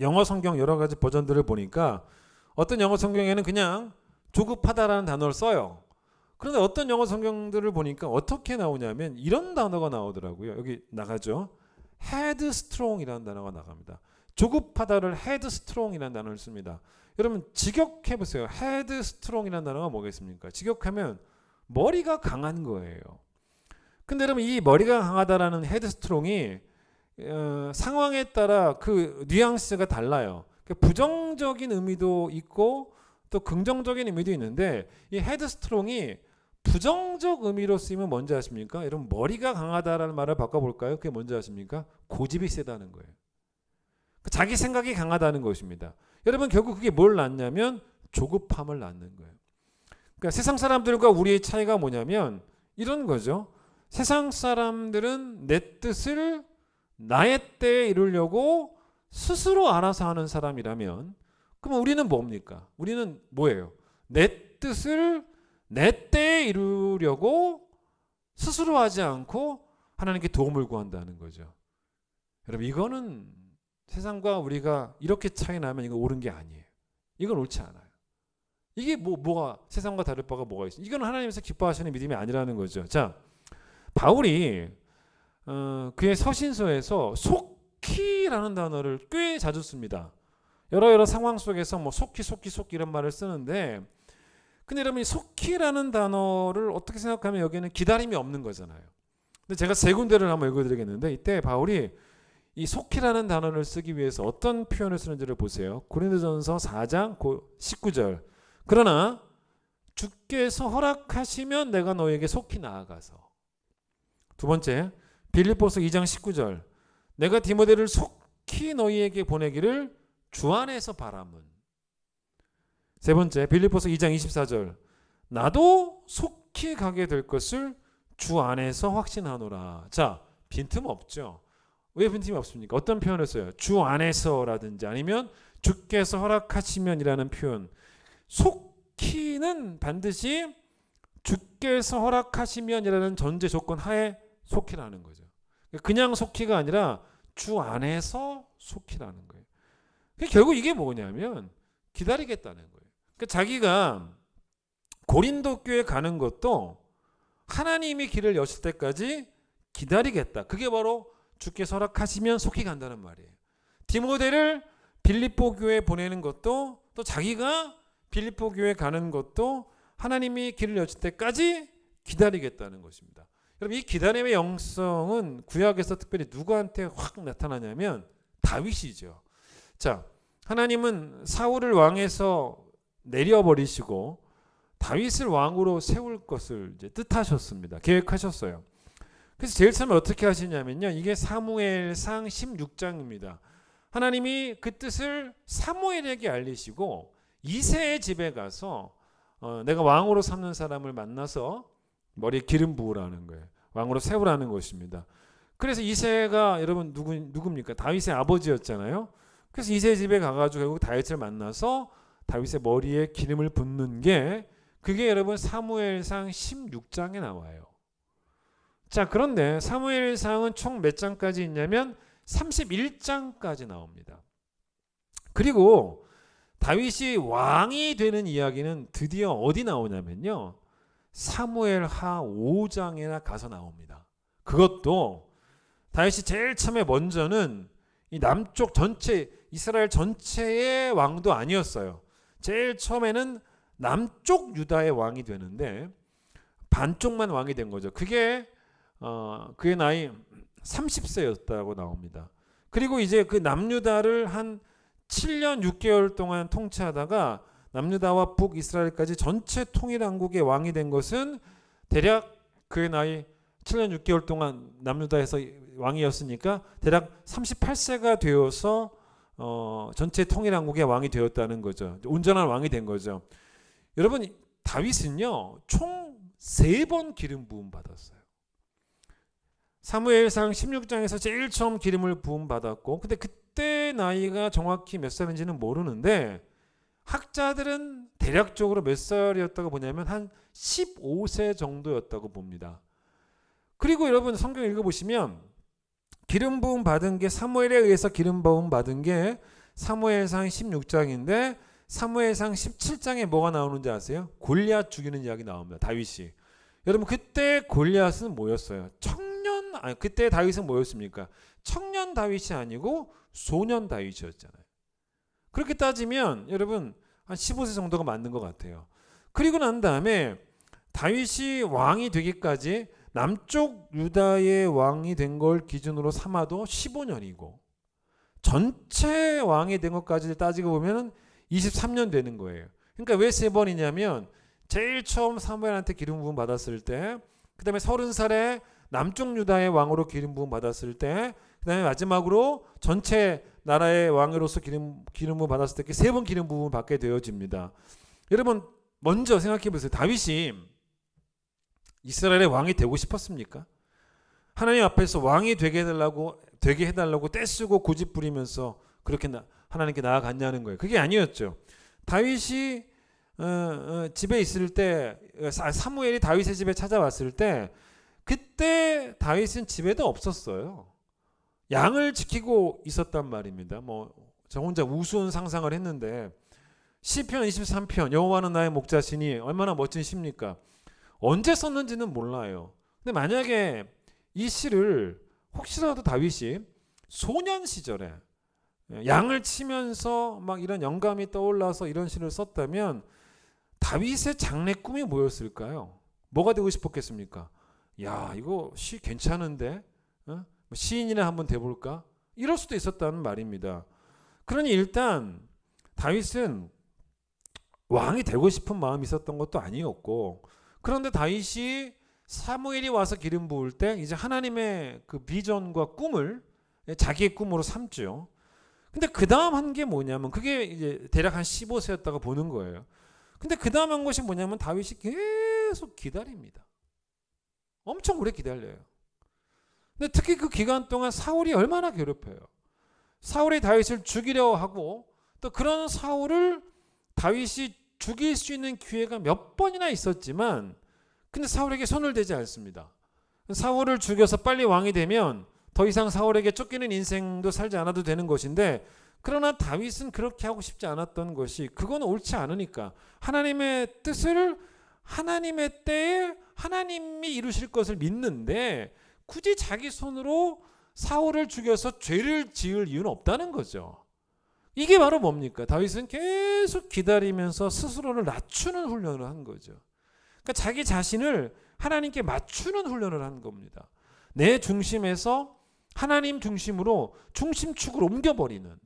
영어 성경 여러 가지 버전들을 보니까 어떤 영어 성경에는 그냥 조급하다라는 단어를 써요. 그런데 어떤 영어 성경들을 보니까 어떻게 나오냐면 이런 단어가 나오더라고요. 여기 나가죠. headstrong이라는 단어가 나갑니다. 조급하다를 headstrong이라는 단어를 씁니다. 여러분 직역해 보세요. headstrong이라는 단어가 뭐겠습니까? 직역하면 머리가 강한 거예요. 근데 여러분 이 머리가 강하다라는 헤드스트롱이 상황에 따라 그 뉘앙스가 달라요. 부정적인 의미도 있고 또 긍정적인 의미도 있는데 이 헤드스트롱이 부정적 의미로 쓰이면 뭔지 아십니까? 여러분 머리가 강하다라는 말을 바꿔볼까요? 그게 뭔지 아십니까? 고집이 세다는 거예요. 자기 생각이 강하다는 것입니다. 여러분 결국 그게 뭘 낳냐면 조급함을 낳는 거예요. 그러니까 세상 사람들과 우리의 차이가 뭐냐면 이런 거죠. 세상 사람들은 내 뜻을 나의 때에 이루려고 스스로 알아서 하는 사람이라면 그럼 우리는 뭡니까? 우리는 뭐예요? 내 뜻을 내 때에 이루려고 스스로 하지 않고 하나님께 도움을 구한다는 거죠. 여러분 이거는 세상과 우리가 이렇게 차이 나면 이거 옳은 게 아니에요. 이건 옳지 않아요. 이게 뭐가 세상과 다를 바가 뭐가 있어? 이건 하나님께서 기뻐하시는 믿음이 아니라는 거죠. 자, 바울이 그의 서신서에서 속히라는 단어를 꽤 자주 씁니다. 여러 상황 속에서 뭐 속히 이런 말을 쓰는데, 근데 여러분 이 속히라는 단어를 어떻게 생각하면 여기는 기다림이 없는 거잖아요. 근데 제가 세 군데를 한번 읽어드리겠는데, 이때 바울이 이 속히라는 단어를 쓰기 위해서 어떤 표현을 쓰는지를 보세요. 고린도전서 4장 19절. 그러나 주께서 허락하시면 내가 너에게 속히 나아가서. 두 번째, 빌립보서 2장 19절. 내가 디모데를 속히 너희에게 보내기를 주 안에서 바람은. 세 번째, 빌립보서 2장 24절. 나도 속히 가게 될 것을 주 안에서 확신하노라. 자, 빈틈 없죠. 왜 빈틈이 없습니까? 어떤 표현을 써요? 주 안에서라든지 아니면 주께서 허락하시면이라는 표현. 속히는 반드시 주께서 허락하시면이라는 전제 조건 하에 속히라는 거죠. 그냥 속히가 아니라 주 안에서 속히라는 거예요. 결국 이게 뭐냐면 기다리겠다는 거예요. 그러니까 자기가 고린도 교회 가는 것도 하나님이 길을 여실 때까지 기다리겠다. 그게 바로 주께서 허락하시면 속히 간다는 말이에요. 디모데를 빌립보 교회에 보내는 것도, 또 자기가 빌립보 교회에 가는 것도 하나님이 길을 여실 때까지 기다리겠다는 것입니다. 여러분, 이 기다림의 영성은 구약에서 특별히 누구한테 확 나타나냐면 다윗이죠. 자, 하나님은 사울을 왕에서 내려버리시고 다윗을 왕으로 세울 것을 이제 뜻하셨습니다. 계획하셨어요. 그래서 제일 처음에 어떻게 하시냐면요, 이게 사무엘상 16장입니다. 하나님이 그 뜻을 사무엘에게 알리시고 이새의 집에 가서 내가 왕으로 삼는 사람을 만나서 머리에 기름 부으라는 거예요. 왕으로 세우라는 것입니다. 그래서 이새가 여러분 누굽니까? 다윗의 아버지였잖아요. 그래서 이새의 집에 가가지고 결국 다윗을 만나서 다윗의 머리에 기름을 붓는 게, 그게 여러분 사무엘상 16장에 나와요. 자, 그런데 사무엘상은 총 몇 장까지 있냐면 31장까지 나옵니다. 그리고 다윗이 왕이 되는 이야기는 드디어 어디 나오냐면요, 사무엘하 5장에나 가서 나옵니다. 그것도 다윗이 제일 처음에 먼저는 이 남쪽 전체 이스라엘 전체의 왕도 아니었어요. 제일 처음에는 남쪽 유다의 왕이 되는데 반쪽만 왕이 된 거죠. 그게 그의 나이 30세였다고 나옵니다. 그리고 이제 그 남유다를 한 7년 6개월 동안 통치하다가 남유다와 북이스라엘까지 전체 통일왕국의 왕이 된 것은 대략 그의 나이 7년 6개월 동안 남유다에서 왕이었으니까 대략 38세가 되어서 전체 통일왕국의 왕이 되었다는 거죠. 온전한 왕이 된 거죠. 여러분, 다윗은요 총 3번 기름 부음 받았어요. 사무엘상 16장에서 제일 처음 기름을 부음 받았고, 근데 그때 나이가 정확히 몇 살인지는 모르는데 학자들은 대략적으로 몇 살이었다고 보냐면 한 15세 정도였다고 봅니다. 그리고 여러분 성경 읽어보시면 기름 부음 받은 게, 사무엘에 의해서 기름 부음 받은 게 사무엘상 16장인데 사무엘상 17장에 뭐가 나오는지 아세요? 골리앗 죽이는 이야기 나옵니다. 다윗이. 여러분, 그때 골리앗은 뭐였어요? 그때 다윗은 뭐였습니까? 청년 다윗이 아니고 소년 다윗이었잖아요. 그렇게 따지면 여러분 한 15세 정도가 맞는 것 같아요. 그리고 난 다음에 다윗이 왕이 되기까지 남쪽 유다의 왕이 된 걸 기준으로 삼아도 15년이고 전체 왕이 된 것까지 따지고 보면 23년 되는 거예요. 그러니까 왜 3번이냐면 제일 처음 사무엘한테 기름 부음 받았을 때, 그 다음에 30살에 남쪽 유다의 왕으로 기름 부음 받았을 때, 그 다음에 마지막으로 전체 나라의 왕으로서 기름 부음 받았을 때, 3번 기름 부음을 받게 되어집니다. 여러분 먼저 생각해 보세요. 다윗이 이스라엘의 왕이 되고 싶었습니까? 하나님 앞에서 왕이 되게 해달라고 떼쓰고 고집 부리면서 그렇게 하나님께 나아갔냐는 거예요. 그게 아니었죠. 다윗이 집에 있을 때, 사무엘이 다윗의 집에 찾아왔을 때 그때 다윗은 집에도 없었어요. 양을 지키고 있었단 말입니다. 저 혼자 우스운 상상을 했는데 시편 23편 여호와는 나의 목자시니 얼마나 멋진 시입니까? 언제 썼는지는 몰라요. 근데 만약에 이 시를 혹시라도 다윗이 소년 시절에 양을 치면서 막 이런 영감이 떠올라서 이런 시를 썼다면 다윗의 장래 꿈이 뭐였을까요? 뭐가 되고 싶었겠습니까? 야, 이거 시 괜찮은데? 시인이나 한번 돼볼까? 이럴 수도 있었다는 말입니다. 그러니 일단 다윗은 왕이 되고 싶은 마음이 있었던 것도 아니었고, 그런데 다윗이 사무엘이 와서 기름 부을 때 이제 하나님의 그 비전과 꿈을 자기의 꿈으로 삼죠. 근데 그 다음 한 게 뭐냐면, 그게 이제 대략 한 15세였다가 보는 거예요. 근데 그 다음 한 것이 뭐냐면 다윗이 계속 기다립니다. 엄청 오래 기다려요. 근데 특히 그 기간 동안 사울이 얼마나 괴롭혀요. 사울이 다윗을 죽이려 하고, 또 그런 사울을 다윗이 죽일 수 있는 기회가 몇 번이나 있었지만 근데 사울에게 손을 대지 않습니다. 사울을 죽여서 빨리 왕이 되면 더 이상 사울에게 쫓기는 인생도 살지 않아도 되는 것인데, 그러나 다윗은 그렇게 하고 싶지 않았던 것이, 그건 옳지 않으니까 하나님의 뜻을 하나님의 때에 하나님이 이루실 것을 믿는데 굳이 자기 손으로 사울을 죽여서 죄를 지을 이유는 없다는 거죠. 이게 바로 뭡니까? 다윗은 계속 기다리면서 스스로를 낮추는 훈련을 한 거죠. 그러니까 자기 자신을 하나님께 맞추는 훈련을 한 겁니다. 내 중심에서 하나님 중심으로 중심축을 옮겨버리는.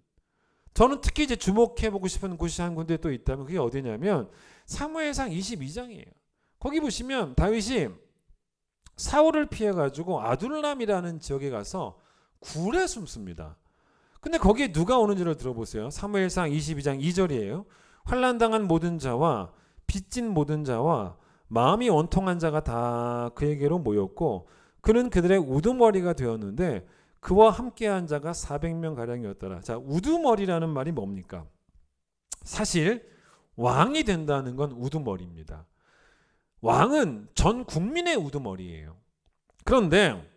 저는 특히 이제 주목해보고 싶은 곳이 한 군데 또 있다면 그게 어디냐면 사무엘상 22장이에요. 거기 보시면 다윗이 사울을 피해가지고 아둘람이라는 지역에 가서 굴에 숨습니다. 근데 거기에 누가 오는지를 들어보세요. 사무엘상 22장 2절이에요. 환난당한 모든 자와 빚진 모든 자와 마음이 원통한 자가 다 그에게로 모였고 그는 그들의 우두머리가 되었는데 그와 함께한 자가 400명 가량이었더라. 자, 우두머리라는 말이 뭡니까? 사실 왕이 된다는 건 우두머리입니다. 왕은 전 국민의 우두머리예요. 그런데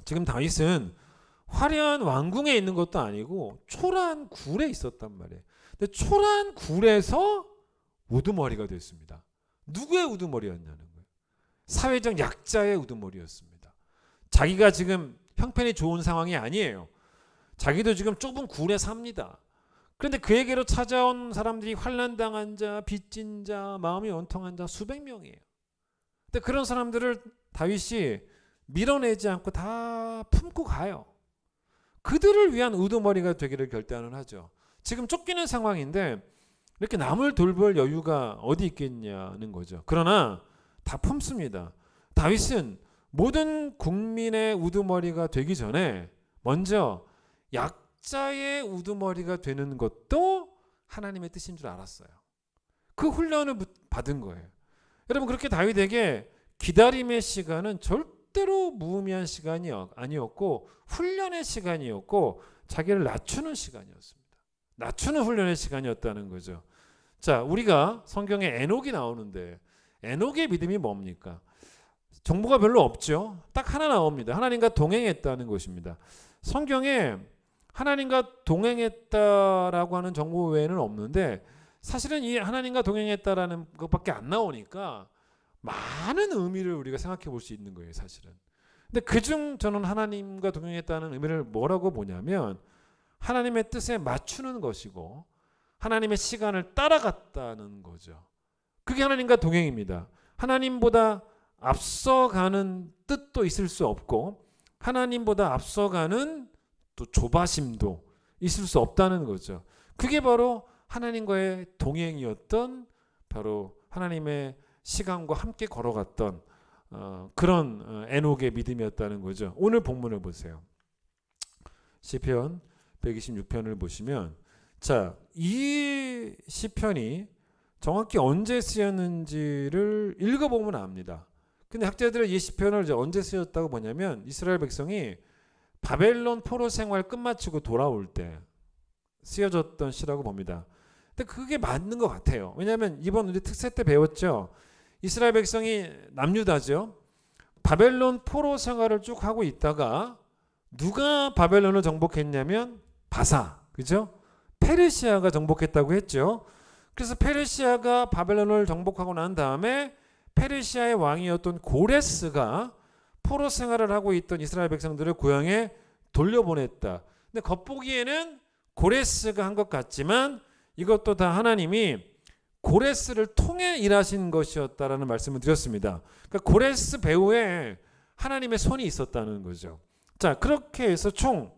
지금 다윗은 화려한 왕궁에 있는 것도 아니고 초라한 굴에 있었단 말이에요. 근데 초라한 굴에서 우두머리가 됐습니다. 누구의 우두머리였냐는 거예요. 사회적 약자의 우두머리였습니다. 자기가 지금 형편이 좋은 상황이 아니에요. 자기도 지금 좁은 굴에 삽니다. 그런데 그에게로 찾아온 사람들이 환난당한 자, 빚진 자, 마음이 원통한 자 수백 명이에요. 근데 그런 사람들을 다윗이 밀어내지 않고 다 품고 가요. 그들을 위한 우두머리가 되기를 결단을 하죠. 지금 쫓기는 상황인데 이렇게 남을 돌볼 여유가 어디 있겠냐는 거죠. 그러나 다 품습니다. 다윗은 모든 국민의 우두머리가 되기 전에 먼저 약자의 우두머리가 되는 것도 하나님의 뜻인 줄 알았어요. 그 훈련을 받은 거예요. 여러분, 그렇게 다윗에게 기다림의 시간은 절대로 무의미한 시간이 아니었고 훈련의 시간이었고 자기를 낮추는 시간이었습니다. 낮추는 훈련의 시간이었다는 거죠. 자, 우리가 성경에 에녹이 나오는데 에녹의 믿음이 뭡니까? 정보가 별로 없죠. 딱 하나 나옵니다. 하나님과 동행했다는 것입니다. 성경에 하나님과 동행했다라고 하는 정보 외에는 없는데 사실은 이 하나님과 동행했다라는 것밖에 안 나오니까 많은 의미를 우리가 생각해 볼 수 있는 거예요, 사실은. 근데 그중 저는 하나님과 동행했다는 의미를 뭐라고 보냐면 하나님의 뜻에 맞추는 것이고 하나님의 시간을 따라갔다는 거죠. 그게 하나님과 동행입니다. 하나님보다 앞서가는 뜻도 있을 수 없고 하나님보다 앞서가는 또 조바심도 있을 수 없다는 거죠. 그게 바로 하나님과의 동행이었던, 바로 하나님의 시간과 함께 걸어갔던 그런 에녹의 믿음이었다는 거죠. 오늘 본문을 보세요. 시편 126편을 보시면, 자, 이 시편이 정확히 언제 쓰였는지를 읽어보면 압니다. 근데 학자들은 이 시편을 이제 언제 쓰였다고 보냐면 이스라엘 백성이 바벨론 포로 생활 끝마치고 돌아올 때 쓰여졌던 시라고 봅니다. 근데 그게 맞는 것 같아요. 왜냐하면 이번 우리 특세 때 배웠죠. 이스라엘 백성이 남유다죠. 바벨론 포로 생활을 쭉 하고 있다가 누가 바벨론을 정복했냐면 바사, 그죠? 페르시아가 정복했다고 했죠. 그래서 페르시아가 바벨론을 정복하고 난 다음에 페르시아의 왕이었던 고레스가 포로 생활을 하고 있던 이스라엘 백성들을 고향에 돌려보냈다. 근데 겉보기에는 고레스가 한 것 같지만 이것도 다 하나님이 고레스를 통해 일하신 것이었다라는 말씀을 드렸습니다. 그러니까 고레스 배후에 하나님의 손이 있었다는 거죠. 자, 그렇게 해서 총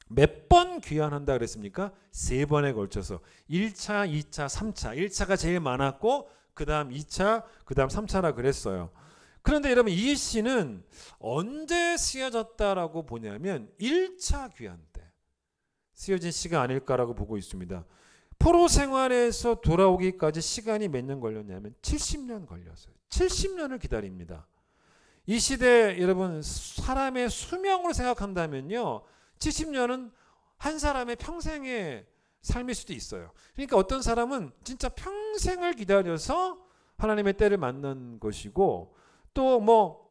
몇 번 귀환한다 그랬습니까? 3번에 걸쳐서 1차, 2차, 3차. 1차가 제일 많았고 그 다음 2차, 그 다음 3차라 그랬어요. 그런데 여러분 이 시는 언제 쓰여졌다라고 보냐면 1차 귀환 때 쓰여진 시가 아닐까라고 보고 있습니다. 포로 생활에서 돌아오기까지 시간이 몇 년 걸렸냐면 70년 걸렸어요. 70년을 기다립니다. 이 시대 여러분 사람의 수명으로 생각한다면요. 70년은 한 사람의 평생의 삶일 수도 있어요. 그러니까 어떤 사람은 진짜 평생을 기다려서 하나님의 때를 만난 것이고 또 뭐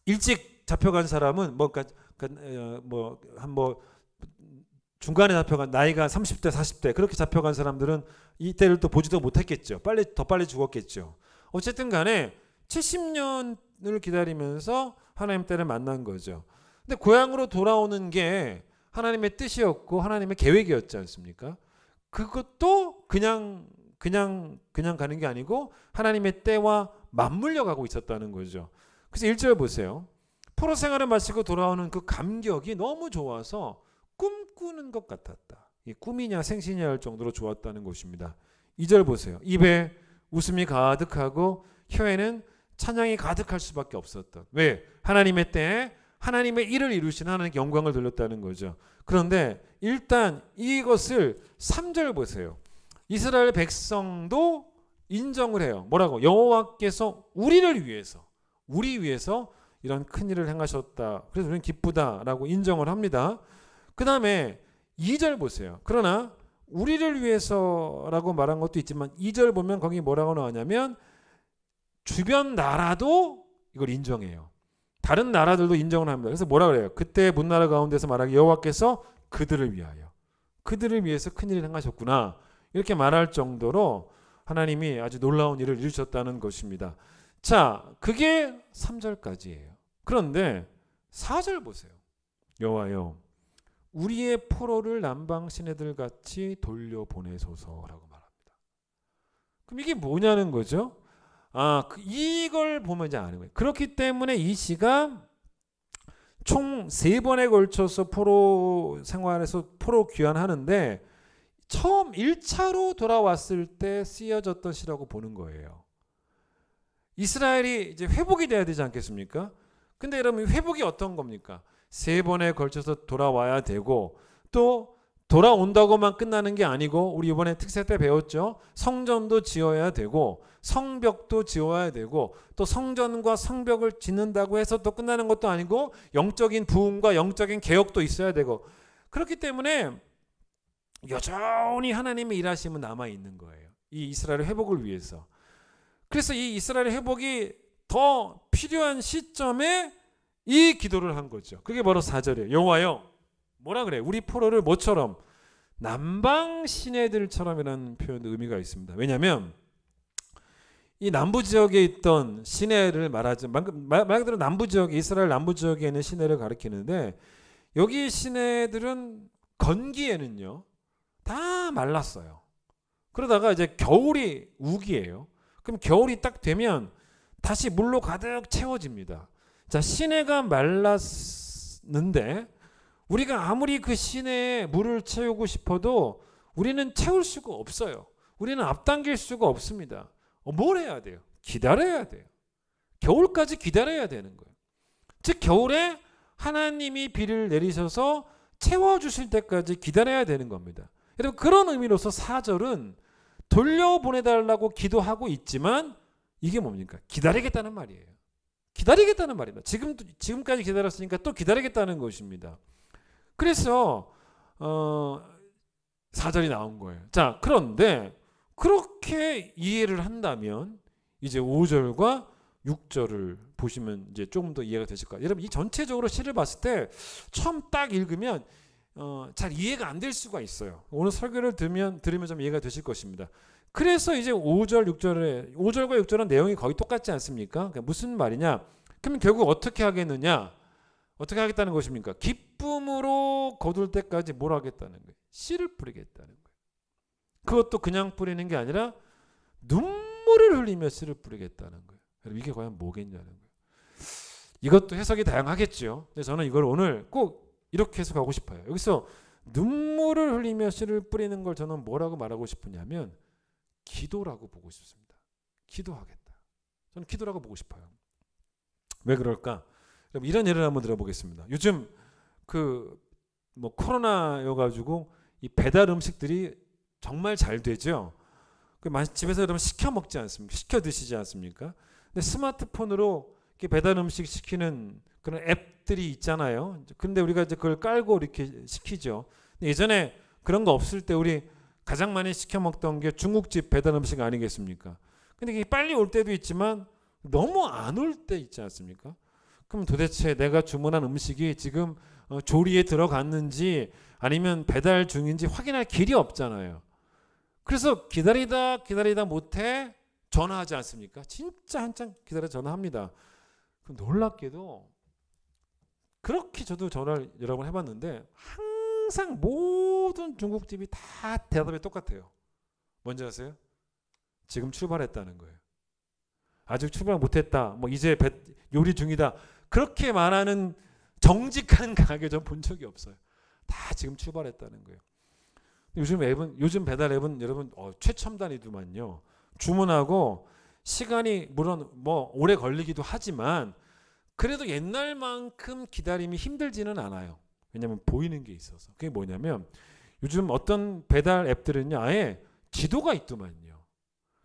일찍 잡혀간 사람은 중간에 잡혀간 나이가 30대 40대 그렇게 잡혀간 사람들은 이 때를 또 보지도 못했겠죠. 더 빨리 죽었겠죠. 어쨌든 간에 70년을 기다리면서 하나님 때를 만난 거죠. 근데 고향으로 돌아오는 게 하나님의 뜻이었고 하나님의 계획이었지 않습니까? 그것도 그냥 가는 게 아니고 하나님의 때와 맞물려 가고 있었다는 거죠. 그래서 1절 보세요. 포로 생활을 마치고 돌아오는 그 감격이 너무 좋아서 꿈꾸는 것 같았다. 이 꿈이냐 생시냐 할 정도로 좋았다는 것입니다. 2절 보세요. 입에 웃음이 가득하고 혀에는 찬양이 가득할 수밖에 없었던. 왜? 하나님의 때에 하나님의 일을 이루신 하나님께 영광을 돌렸다는 거죠. 그런데 일단 이것을 3절 보세요. 이스라엘 백성도 인정을 해요. 뭐라고? 여호와께서 우리 위해서 이런 큰 일을 행하셨다. 그래서 우리는 기쁘다라고 인정을 합니다. 그 다음에 2절 보세요. 그러나 우리를 위해서라고 말한 것도 있지만 2절 보면 거기 뭐라고 나오냐면 주변 나라도 이걸 인정해요. 다른 나라들도 인정을 합니다. 그래서 뭐라 그래요? 그때 문나라 가운데서 말하기 여호와께서 그들을 위해서 큰 일을 행하셨구나. 이렇게 말할 정도로 하나님이 아주 놀라운 일을 이루셨다는 것입니다. 자, 그게 3절까지예요. 그런데 4절 보세요. 여호와여 우리의 포로를 남방 시내들 같이 돌려보내소서라고 말합니다. 그럼 이게 뭐냐는 거죠? 이걸 보면 이제 아는 거예요. 그렇기 때문에 이 시가 총 3번에 걸쳐서 포로 생활에서 포로 귀환하는데 처음 1차로 돌아왔을 때 쓰여졌던 시라고 보는 거예요. 이스라엘이 이제 회복이 돼야 되지 않겠습니까? 근데 여러분 회복이 어떤 겁니까? 3번에 걸쳐서 돌아와야 되고 또 돌아온다고만 끝나는 게 아니고 우리 이번에 특세 때 배웠죠. 성전도 지어야 되고 성벽도 지어야 되고 또 성전과 성벽을 짓는다고 해서 또 끝나는 것도 아니고 영적인 부흥과 영적인 개혁도 있어야 되고 그렇기 때문에 여전히 하나님의 일하심은 남아있는 거예요. 이 이스라엘 회복을 위해서. 그래서 이 이스라엘 회복이 더 필요한 시점에 이 기도를 한 거죠. 그게 바로 4절이에요. 여호와여 뭐라 그래? 우리 포로를 뭐처럼? 남방 시내들처럼이라는 표현도 의미가 있습니다. 왜냐하면 이 남부 지역에 있던 시내를 말하죠. 말 그대로 남부 지역에 이스라엘 남부 지역에 있는 시내를 가리키는데 여기 시내들은 건기에는요 다 말랐어요. 그러다가 이제 겨울이 우기예요. 그럼 겨울이 딱 되면 다시 물로 가득 채워집니다. 자, 시내가 말랐는데 우리가 아무리 그 시내에 물을 채우고 싶어도 우리는 채울 수가 없어요. 우리는 앞당길 수가 없습니다. 뭘 해야 돼요? 기다려야 돼요. 겨울까지 기다려야 되는 거예요. 즉 겨울에 하나님이 비를 내리셔서 채워주실 때까지 기다려야 되는 겁니다. 여러분 그런 의미로서 4절은 돌려보내달라고 기도하고 있지만 이게 뭡니까? 기다리겠다는 말이에요. 기다리겠다는 말입니다. 지금까지 기다렸으니까 또 기다리겠다는 것입니다. 그래서 4절이 나온 거예요. 자, 그런데 그렇게 이해를 한다면 이제 5절과 6절을 보시면 이제 조금 더 이해가 되실 거예요. 여러분 이 전체적으로 시를 봤을 때 처음 딱 읽으면 잘 이해가 안 될 수가 있어요. 오늘 설교를 들으면 좀 이해가 되실 것입니다. 그래서 이제 5절, 6절에 5절과 6절은 내용이 거의 똑같지 않습니까? 그러니까 무슨 말이냐? 그러면 결국 어떻게 하겠느냐? 어떻게 하겠다는 것입니까? 기쁨으로 거둘 때까지 뭘 하겠다는 거예요? 씨를 뿌리겠다는 거예요. 그것도 그냥 뿌리는 게 아니라 눈물을 흘리며 씨를 뿌리겠다는 거예요. 여러분 이게 과연 뭐겠냐는 거예요. 이것도 해석이 다양하겠죠. 근데 저는 이걸 오늘 꼭 이렇게 해석하고 싶어요. 여기서 눈물을 흘리며 씨를 뿌리는 걸 저는 뭐라고 말하고 싶으냐면 기도라고 보고 싶습니다. 기도하겠다. 저는 기도라고 보고 싶어요. 왜 그럴까? 여러분 이런 예를 한번 들어보겠습니다. 요즘 코로나여가지고 이 배달 음식들이 정말 잘 되죠. 집에서 여러분 시켜 먹지 않습니까? 시켜 드시지 않습니까? 근데 스마트폰으로 이렇게 배달 음식 시키는 그런 앱들이 있잖아요. 근데 우리가 이제 그걸 깔고 이렇게 시키죠. 예전에 그런 거 없을 때 우리 가장 많이 시켜 먹던 게 중국집 배달 음식 아니겠습니까? 근데 이게 빨리 올 때도 있지만 너무 안 올 때 있지 않습니까? 그럼 도대체 내가 주문한 음식이 지금 조리에 들어갔는지 아니면 배달 중인지 확인할 길이 없잖아요. 그래서 기다리다 못해 전화하지 않습니까? 진짜 한참 기다려 전화합니다. 그럼 놀랍게도 그렇게 저도 전화를 여러 번 해봤는데 항상 모든 중국집이 다 대답이 똑같아요. 뭔지 아세요? 지금 출발했다는 거예요. 아직 출발 못했다. 이제 요리 중이다. 그렇게 말하는 정직한 가게 전 본 적이 없어요. 다 지금 출발했다는 거예요. 요즘 배달 앱은 여러분 최첨단이더만요. 주문하고 시간이 물론 오래 걸리기도 하지만 그래도 옛날만큼 기다림이 힘들지는 않아요. 왜냐하면 보이는 게 있어서. 그게 뭐냐면 요즘 어떤 배달 앱들은요 아예 지도가 있더만요.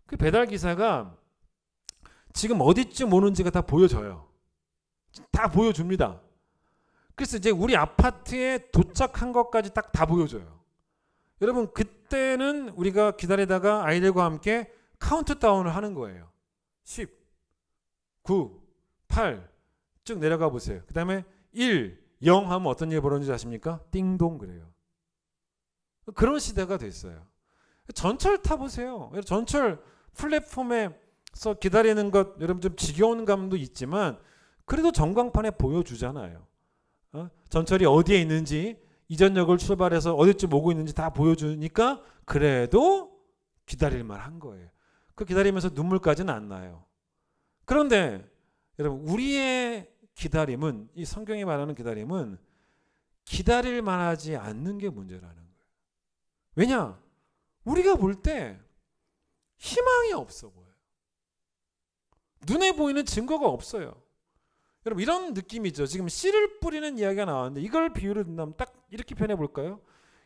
그 배달 기사가 지금 어디쯤 오는지가 다 보여져요. 다 보여줍니다. 그래서 이제 우리 아파트에 도착한 것까지 딱 다 보여줘요. 여러분 그때는 우리가 기다리다가 아이들과 함께 카운트다운을 하는 거예요. 10, 9, 8 쭉 내려가 보세요. 그 다음에 1, 0 하면 어떤 일이 벌어지는지 아십니까? 띵동 그래요. 그런 시대가 됐어요. 전철 타보세요. 전철 플랫폼에서 기다리는 것 여러분 좀 지겨운 감도 있지만 그래도 전광판에 보여주잖아요. 전철이 어디에 있는지 이전역을 출발해서 어디쯤 오고 있는지 다 보여주니까 그래도 기다릴만 한 거예요. 그 기다리면서 눈물까지는 안 나요. 그런데 여러분 우리의 기다림은 이 성경이 말하는 기다림은 기다릴 만하지 않는 게 문제라는 거예요. 왜냐? 우리가 볼 때 희망이 없어 보여요. 눈에 보이는 증거가 없어요. 여러분 이런 느낌이죠. 지금 씨를 뿌리는 이야기가 나왔는데 이걸 비유를 든다면 딱 이렇게 표현해 볼까요?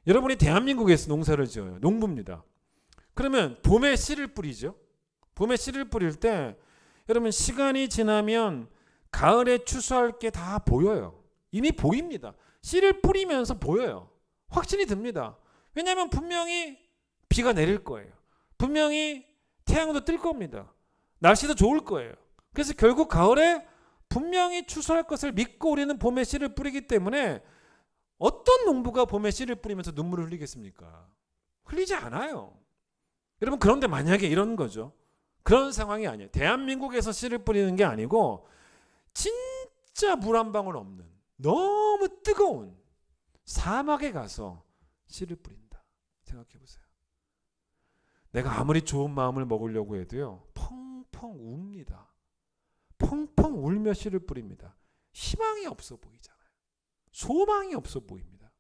여러분이 대한민국에서 농사를 지어요. 농부입니다. 그러면 봄에 씨를 뿌리죠. 봄에 씨를 뿌릴 때 여러분 시간이 지나면 가을에 추수할 게 다 보여요. 이미 보입니다. 씨를 뿌리면서 보여요. 확신이 듭니다. 왜냐하면 분명히 비가 내릴 거예요. 분명히 태양도 뜰 겁니다. 날씨도 좋을 거예요. 그래서 결국 가을에 분명히 추수할 것을 믿고 우리는 봄에 씨를 뿌리기 때문에 어떤 농부가 봄에 씨를 뿌리면서 눈물을 흘리겠습니까? 흘리지 않아요. 여러분 그런데 만약에 이런 거죠. 그런 상황이 아니에요. 대한민국에서 씨를 뿌리는 게 아니고 진짜 물 한 방울 없는 너무 뜨거운 사막에 가서 씨를 뿌린다. 생각해 보세요. 내가 아무리 좋은 마음을 먹으려고 해도요. 펑펑 웁니다. 펑펑 울며 씨를 뿌립니다. 희망이 없어 보이잖아요. 소망이 없어 보입니다.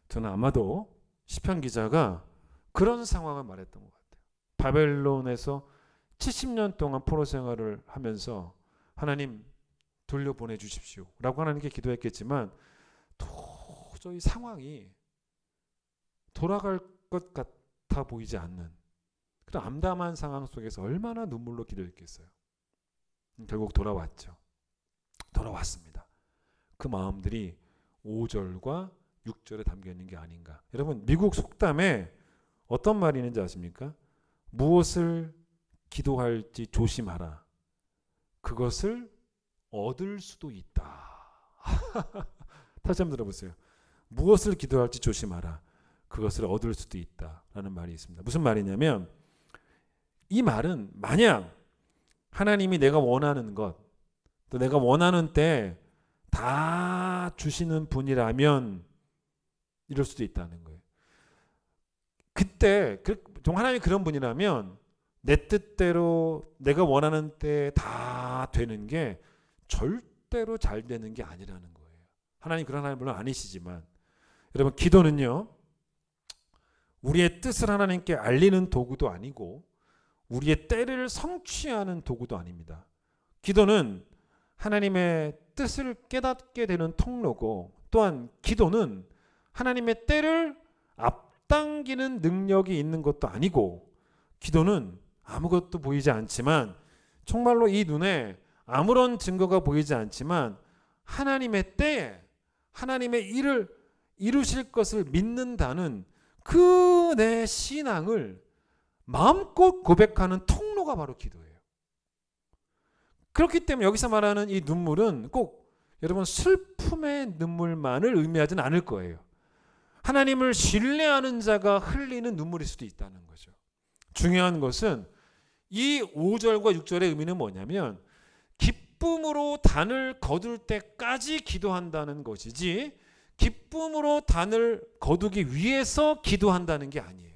저는 아마도 시편 기자가 그런 상황을 말했던 것 같아요. 바벨론에서 70년 동안 포로 생활을 하면서 하나님 돌려보내 주십시오 라고 하나님께 기도했겠지만 도저히 상황이 돌아갈 것 같아 보이지 않는 그런 암담한 상황 속에서 얼마나 눈물로 기도했겠어요. 결국 돌아왔죠. 돌아왔습니다. 그 마음들이 5절과 6절에 담겨 있는 게 아닌가. 여러분 미국 속담에 어떤 말이 있는지 아십니까? 무엇을 기도할지 조심하라. 그것을 얻을 수도 있다. 다시 한번 들어보세요. 무엇을 기도할지 조심하라. 그것을 얻을 수도 있다라는 말이 있습니다. 무슨 말이냐면 이 말은 만약 하나님이 내가 원하는 것, 또 내가 원하는 때 다 주시는 분이라면 이럴 수도 있다는 거예요. 그때 하나님이 그런 분이라면 내 뜻대로 내가 원하는 때 다 되는 게 절대로 잘 되는 게 아니라는 거예요. 하나님 그런 하나님 물론 아니시지만, 여러분 기도는요 우리의 뜻을 하나님께 알리는 도구도 아니고 우리의 때를 성취하는 도구도 아닙니다. 기도는 하나님의 뜻을 깨닫게 되는 통로고, 또한 기도는 하나님의 때를 앞당기는 능력이 있는 것도 아니고, 기도는 아무것도 보이지 않지만, 정말로 이 눈에 아무런 증거가 보이지 않지만 하나님의 때에 하나님의 일을 이루실 것을 믿는다는 그 내 신앙을 마음껏 고백하는 통로가 바로 기도예요. 그렇기 때문에 여기서 말하는 이 눈물은 꼭 여러분 슬픔의 눈물만을 의미하지는 않을 거예요. 하나님을 신뢰하는 자가 흘리는 눈물일 수도 있다는 거죠. 중요한 것은 이 5절과 6절의 의미는 뭐냐면 기쁨으로 단을 거둘 때까지 기도한다는 것이지 기쁨으로 단을 거두기 위해서 기도한다는 게 아니에요.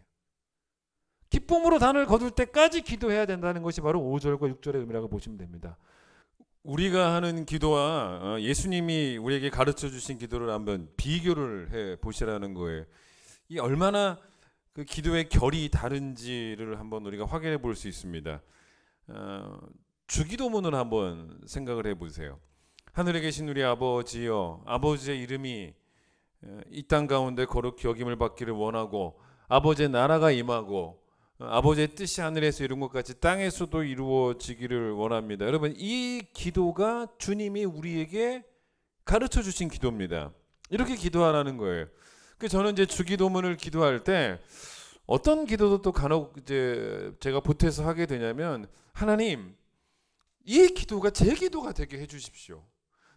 기쁨으로 단을 거둘 때까지 기도해야 된다는 것이 바로 5절과 6절의 의미라고 보시면 됩니다. 우리가 하는 기도와 예수님이 우리에게 가르쳐 주신 기도를 한번 비교를 해 보시라는 거예요. 이 얼마나 그 기도의 결이 다른지를 한번 우리가 확인해 볼 수 있습니다. 주기도문을 한번 생각을 해 보세요. 하늘에 계신 우리 아버지여, 아버지의 이름이 이 땅 가운데 거룩히 여김을 받기를 원하고, 아버지의 나라가 임하고 아버지의 뜻이 하늘에서 이룬 것 같이 땅에서도 이루어지기를 원합니다. 여러분 이 기도가 주님이 우리에게 가르쳐 주신 기도입니다. 이렇게 기도하라는 거예요. 저는 이제 주기도문을 기도할 때 어떤 기도도 또 간혹 이제 제가 보태서 하게 되냐면, 하나님 이 기도가 제 기도가 되게 해주십시오.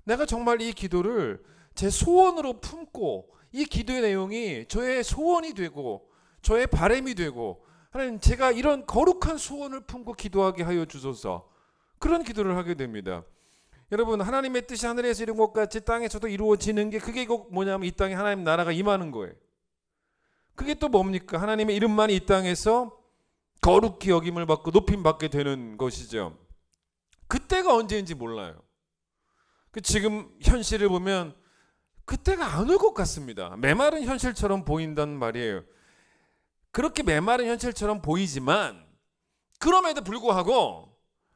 내가 정말 이 기도를 제 소원으로 품고 이 기도의 내용이 저의 소원이 되고 저의 바람이 되고, 하나님 제가 이런 거룩한 소원을 품고 기도하게 하여 주소서. 그런 기도를 하게 됩니다. 여러분 하나님의 뜻이 하늘에서 이룬 것 같이 땅에서도 이루어지는 게, 그게 꼭 뭐냐면 이 땅에 하나님 나라가 임하는 거예요. 그게 또 뭡니까? 하나님의 이름만이 이 땅에서 거룩히 여김을 받고 높임 받게 되는 것이죠. 그때가 언제인지 몰라요. 지금 현실을 보면 그때가 안 올 것 같습니다. 메마른 현실처럼 보인단 말이에요. 그렇게 메마른 현실처럼 보이지만 그럼에도 불구하고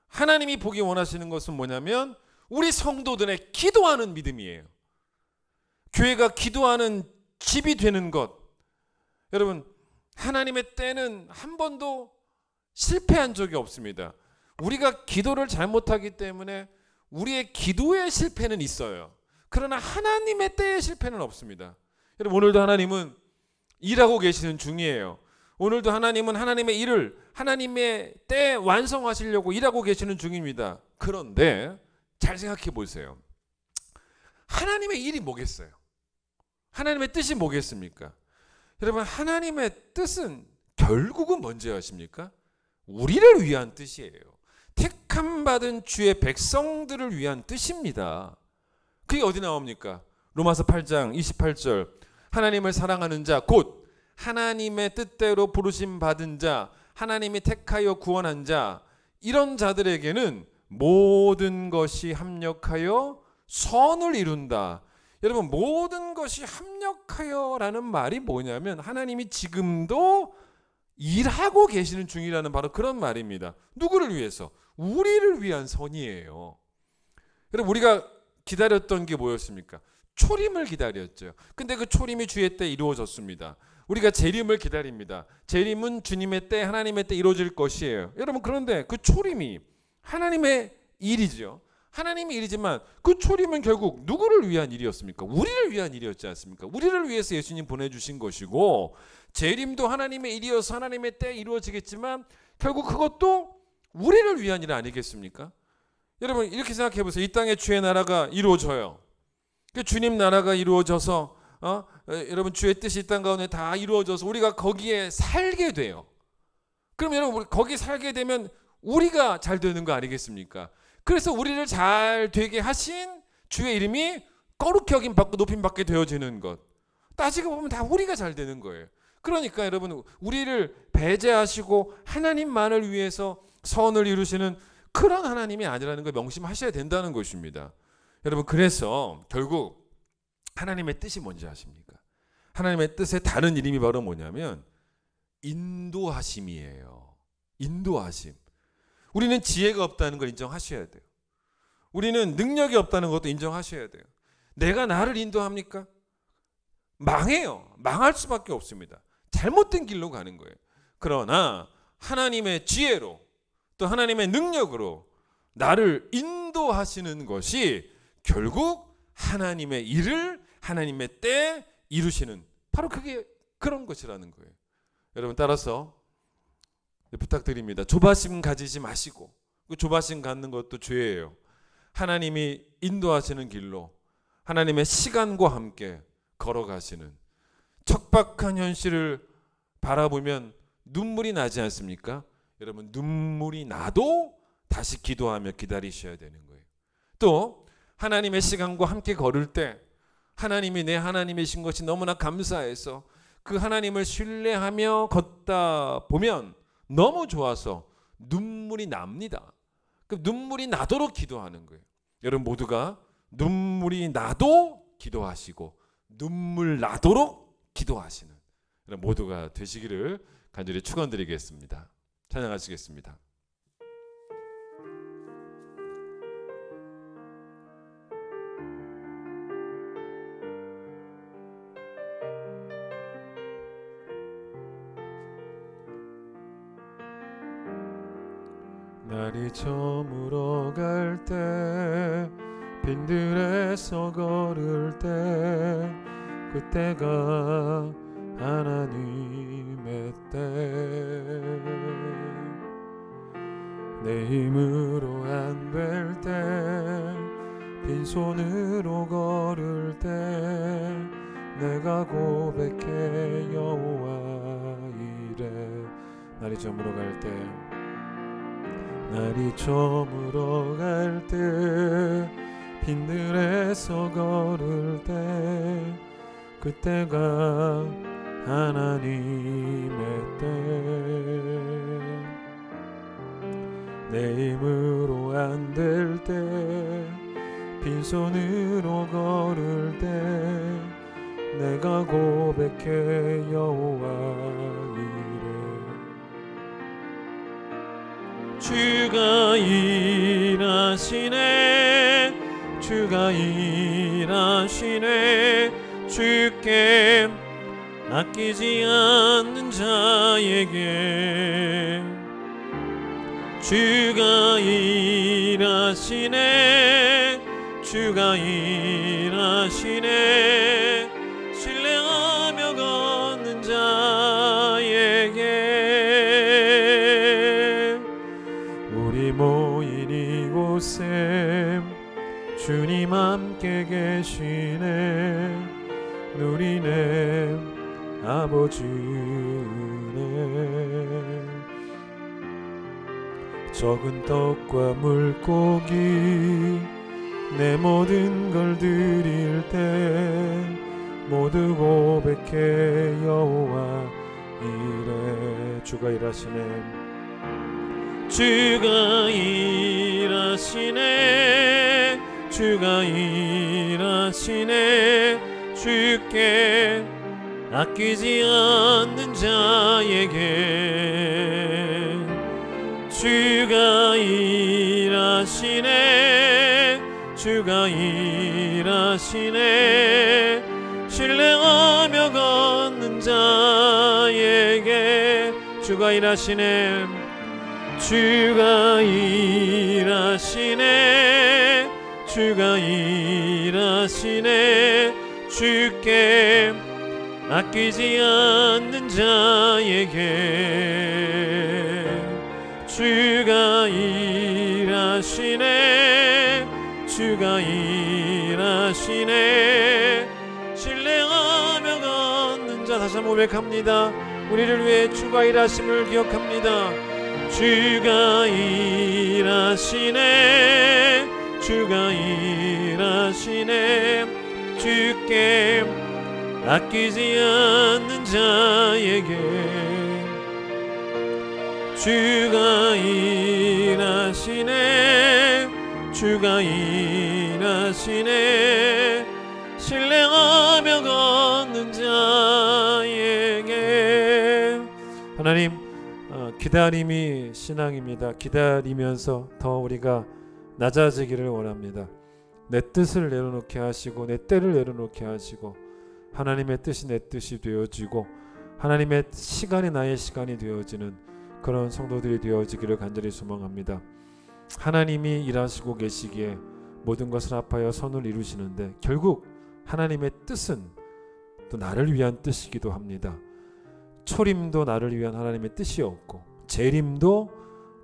하나님이 보기 원하시는 것은 뭐냐면 우리 성도들의 기도하는 믿음이에요. 교회가 기도하는 집이 되는 것. 여러분 하나님의 때는 한 번도 실패한 적이 없습니다. 우리가 기도를 잘못하기 때문에 우리의 기도의 실패는 있어요. 그러나 하나님의 때의 실패는 없습니다. 여러분 오늘도 하나님은 일하고 계시는 중이에요. 오늘도 하나님은 하나님의 일을 하나님의 때에 완성하시려고 일하고 계시는 중입니다. 그런데 잘 생각해 보세요. 하나님의 일이 뭐겠어요? 하나님의 뜻이 뭐겠습니까? 여러분 하나님의 뜻은 결국은 뭔지 아십니까? 우리를 위한 뜻이에요. 택함 받은 주의 백성들을 위한 뜻입니다. 그게 어디 나옵니까? 로마서 8장 28절 하나님을 사랑하는 자 곧 하나님의 뜻대로 부르심 받은 자, 하나님이 택하여 구원한 자, 이런 자들에게는 모든 것이 합력하여 선을 이룬다. 여러분 모든 것이 합력하여라는 말이 뭐냐면 하나님이 지금도 일하고 계시는 중이라는 바로 그런 말입니다. 누구를 위해서? 우리를 위한 선이에요. 여러분 우리가 기다렸던 게 뭐였습니까? 초림을 기다렸죠. 근데 그 초림이 주의 때 이루어졌습니다. 우리가 재림을 기다립니다. 재림은 주님의 때, 하나님의 때 이루어질 것이에요. 여러분 그런데 그 초림이 하나님의 일이죠. 하나님의 일이지만 그 초림은 결국 누구를 위한 일이었습니까? 우리를 위한 일이었지 않습니까? 우리를 위해서 예수님 보내주신 것이고, 재림도 하나님의 일이어서 하나님의 때에 이루어지겠지만 결국 그것도 우리를 위한 일 아니겠습니까? 여러분 이렇게 생각해 보세요. 이 땅에 주의 나라가 이루어져요. 그 주님 나라가 이루어져서 여러분 주의 뜻이 이 땅 가운데 다 이루어져서 우리가 거기에 살게 돼요. 그럼 여러분 거기 살게 되면 우리가 잘 되는 거 아니겠습니까? 그래서 우리를 잘 되게 하신 주의 이름이 거룩히 여김 받고 높임 받게 되어지는 것. 따지고 보면 다 우리가 잘 되는 거예요. 그러니까 여러분 우리를 배제하시고 하나님만을 위해서 선을 이루시는 그런 하나님이 아니라는 걸 명심하셔야 된다는 것입니다. 여러분 그래서 결국 하나님의 뜻이 뭔지 아십니까? 하나님의 뜻의 다른 이름이 바로 뭐냐면 인도하심이에요. 인도하심. 우리는 지혜가 없다는 걸 인정하셔야 돼요. 우리는 능력이 없다는 것도 인정하셔야 돼요. 내가 나를 인도합니까? 망해요. 망할 수밖에 없습니다. 잘못된 길로 가는 거예요. 그러나 하나님의 지혜로 또 하나님의 능력으로 나를 인도하시는 것이 결국 하나님의 일을 하나님의 때에 이루시는 바로 그게 그런 것이라는 거예요. 여러분 따라서 부탁드립니다. 조바심 가지지 마시고 그 조바심 갖는 것도 죄예요. 하나님이 인도하시는 길로 하나님의 시간과 함께 걸어가시는 척박한 현실을 바라보면 눈물이 나지 않습니까? 여러분 눈물이 나도 다시 기도하며 기다리셔야 되는 거예요. 또 하나님의 시간과 함께 걸을 때 하나님이 내 하나님이신 것이 너무나 감사해서 그 하나님을 신뢰하며 걷다 보면 너무 좋아서 눈물이 납니다. 그 눈물이 나도록 기도하는 거예요. 여러분 모두가 눈물이 나도 기도하시고 눈물 나도록 기도하시는 여러분 모두가 되시기를 간절히 축원드리겠습니다. 찬양하시겠습니다. 날이 저물어 갈 때 빈들에서 걸을 때 그때가 하나님의 때 내 힘으로 안 될 때 빈손으로 걸을 때 내가 고백해 여호와 이래 날이 저물어 갈 때 날이 저물어 갈 때 빈들에서 걸을 때 그때가 하나님의 때 내 힘으로 안 될 때 빈손으로 걸을 때 내가 고백해 여호와 이래 주가 일하시네 주가 일하시네 주께 아끼지 않는 자에게 주가 일하시네 주가 일하시네 신뢰하며 걷는 자에게 우리 모인 이곳에 주님 함께 계시네 누리네 아버지 은혜 적은 떡과 물고기 내 모든 걸 드릴 때 모두 고백해 여호와 이래 주가 일하시네 주가 일하시네 주가 일하시네 주께 아끼지 않는 자에게 주가 일하시네 주가 일하시네 신뢰하며 걷는 자에게 주가 일하시네 주가 일하시네 주가 일하시네 주께 아끼지 않는 자에게 주가 일하시네 주가 일하시네 신뢰하며 다시 한번 고백합니다. 우리를 위해 주가 일하심을 기억합니다. 주가 일하시네, 주가 일하시네. 주께 아끼지 않는 자에게 주가 일하시네, 주가 일하시네. 신뢰하며 걷는 자에게. 하나님, 기다림이 신앙입니다. 기다리면서 더 우리가 낮아지기를 원합니다. 내 뜻을 내려놓게 하시고 내 때를 내려놓게 하시고 하나님의 뜻이 내 뜻이 되어지고 하나님의 시간이 나의 시간이 되어지는 그런 성도들이 되어지기를 간절히 소망합니다. 하나님이 일하시고 계시기에 모든 것을 합하여 선을 이루시는데 결국 하나님의 뜻은 또 나를 위한 뜻이기도 합니다. 초림도 나를 위한 하나님의 뜻이었고 재림도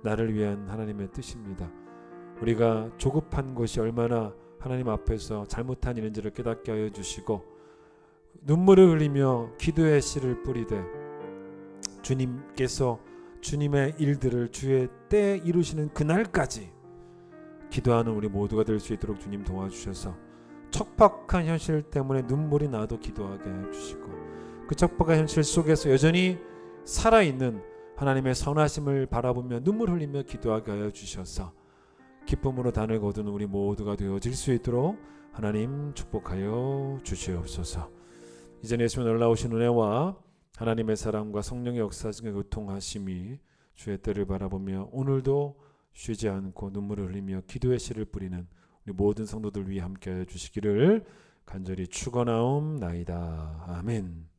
나를 위한 하나님의 뜻입니다. 우리가 조급한 것이 얼마나 하나님 앞에서 잘못한 일인지를 깨닫게 하여 주시고 눈물을 흘리며 기도의 씨를 뿌리되 주님께서 주님의 일들을 주의 때에 이루시는 그날까지 기도하는 우리 모두가 될 수 있도록 주님 도와주셔서 척박한 현실 때문에 눈물이 나도 기도하게 해주시고 그 척박한 현실 속에서 여전히 살아있는 하나님의 선하심을 바라보며 눈물 흘리며 기도하게 하여 주셔서 기쁨으로 단을 거두는 우리 모두가 되어질 수 있도록 하나님 축복하여 주시옵소서. 이제 예수님 놀라우신 은혜와 하나님의 사랑과 성령의 역사적인 교통하심이 주의 때를 바라보며 오늘도 쉬지 않고 눈물을 흘리며 기도의 씨를 뿌리는 우리 모든 성도들 위해 함께하여 주시기를 간절히 축원하옵나이다. 아멘.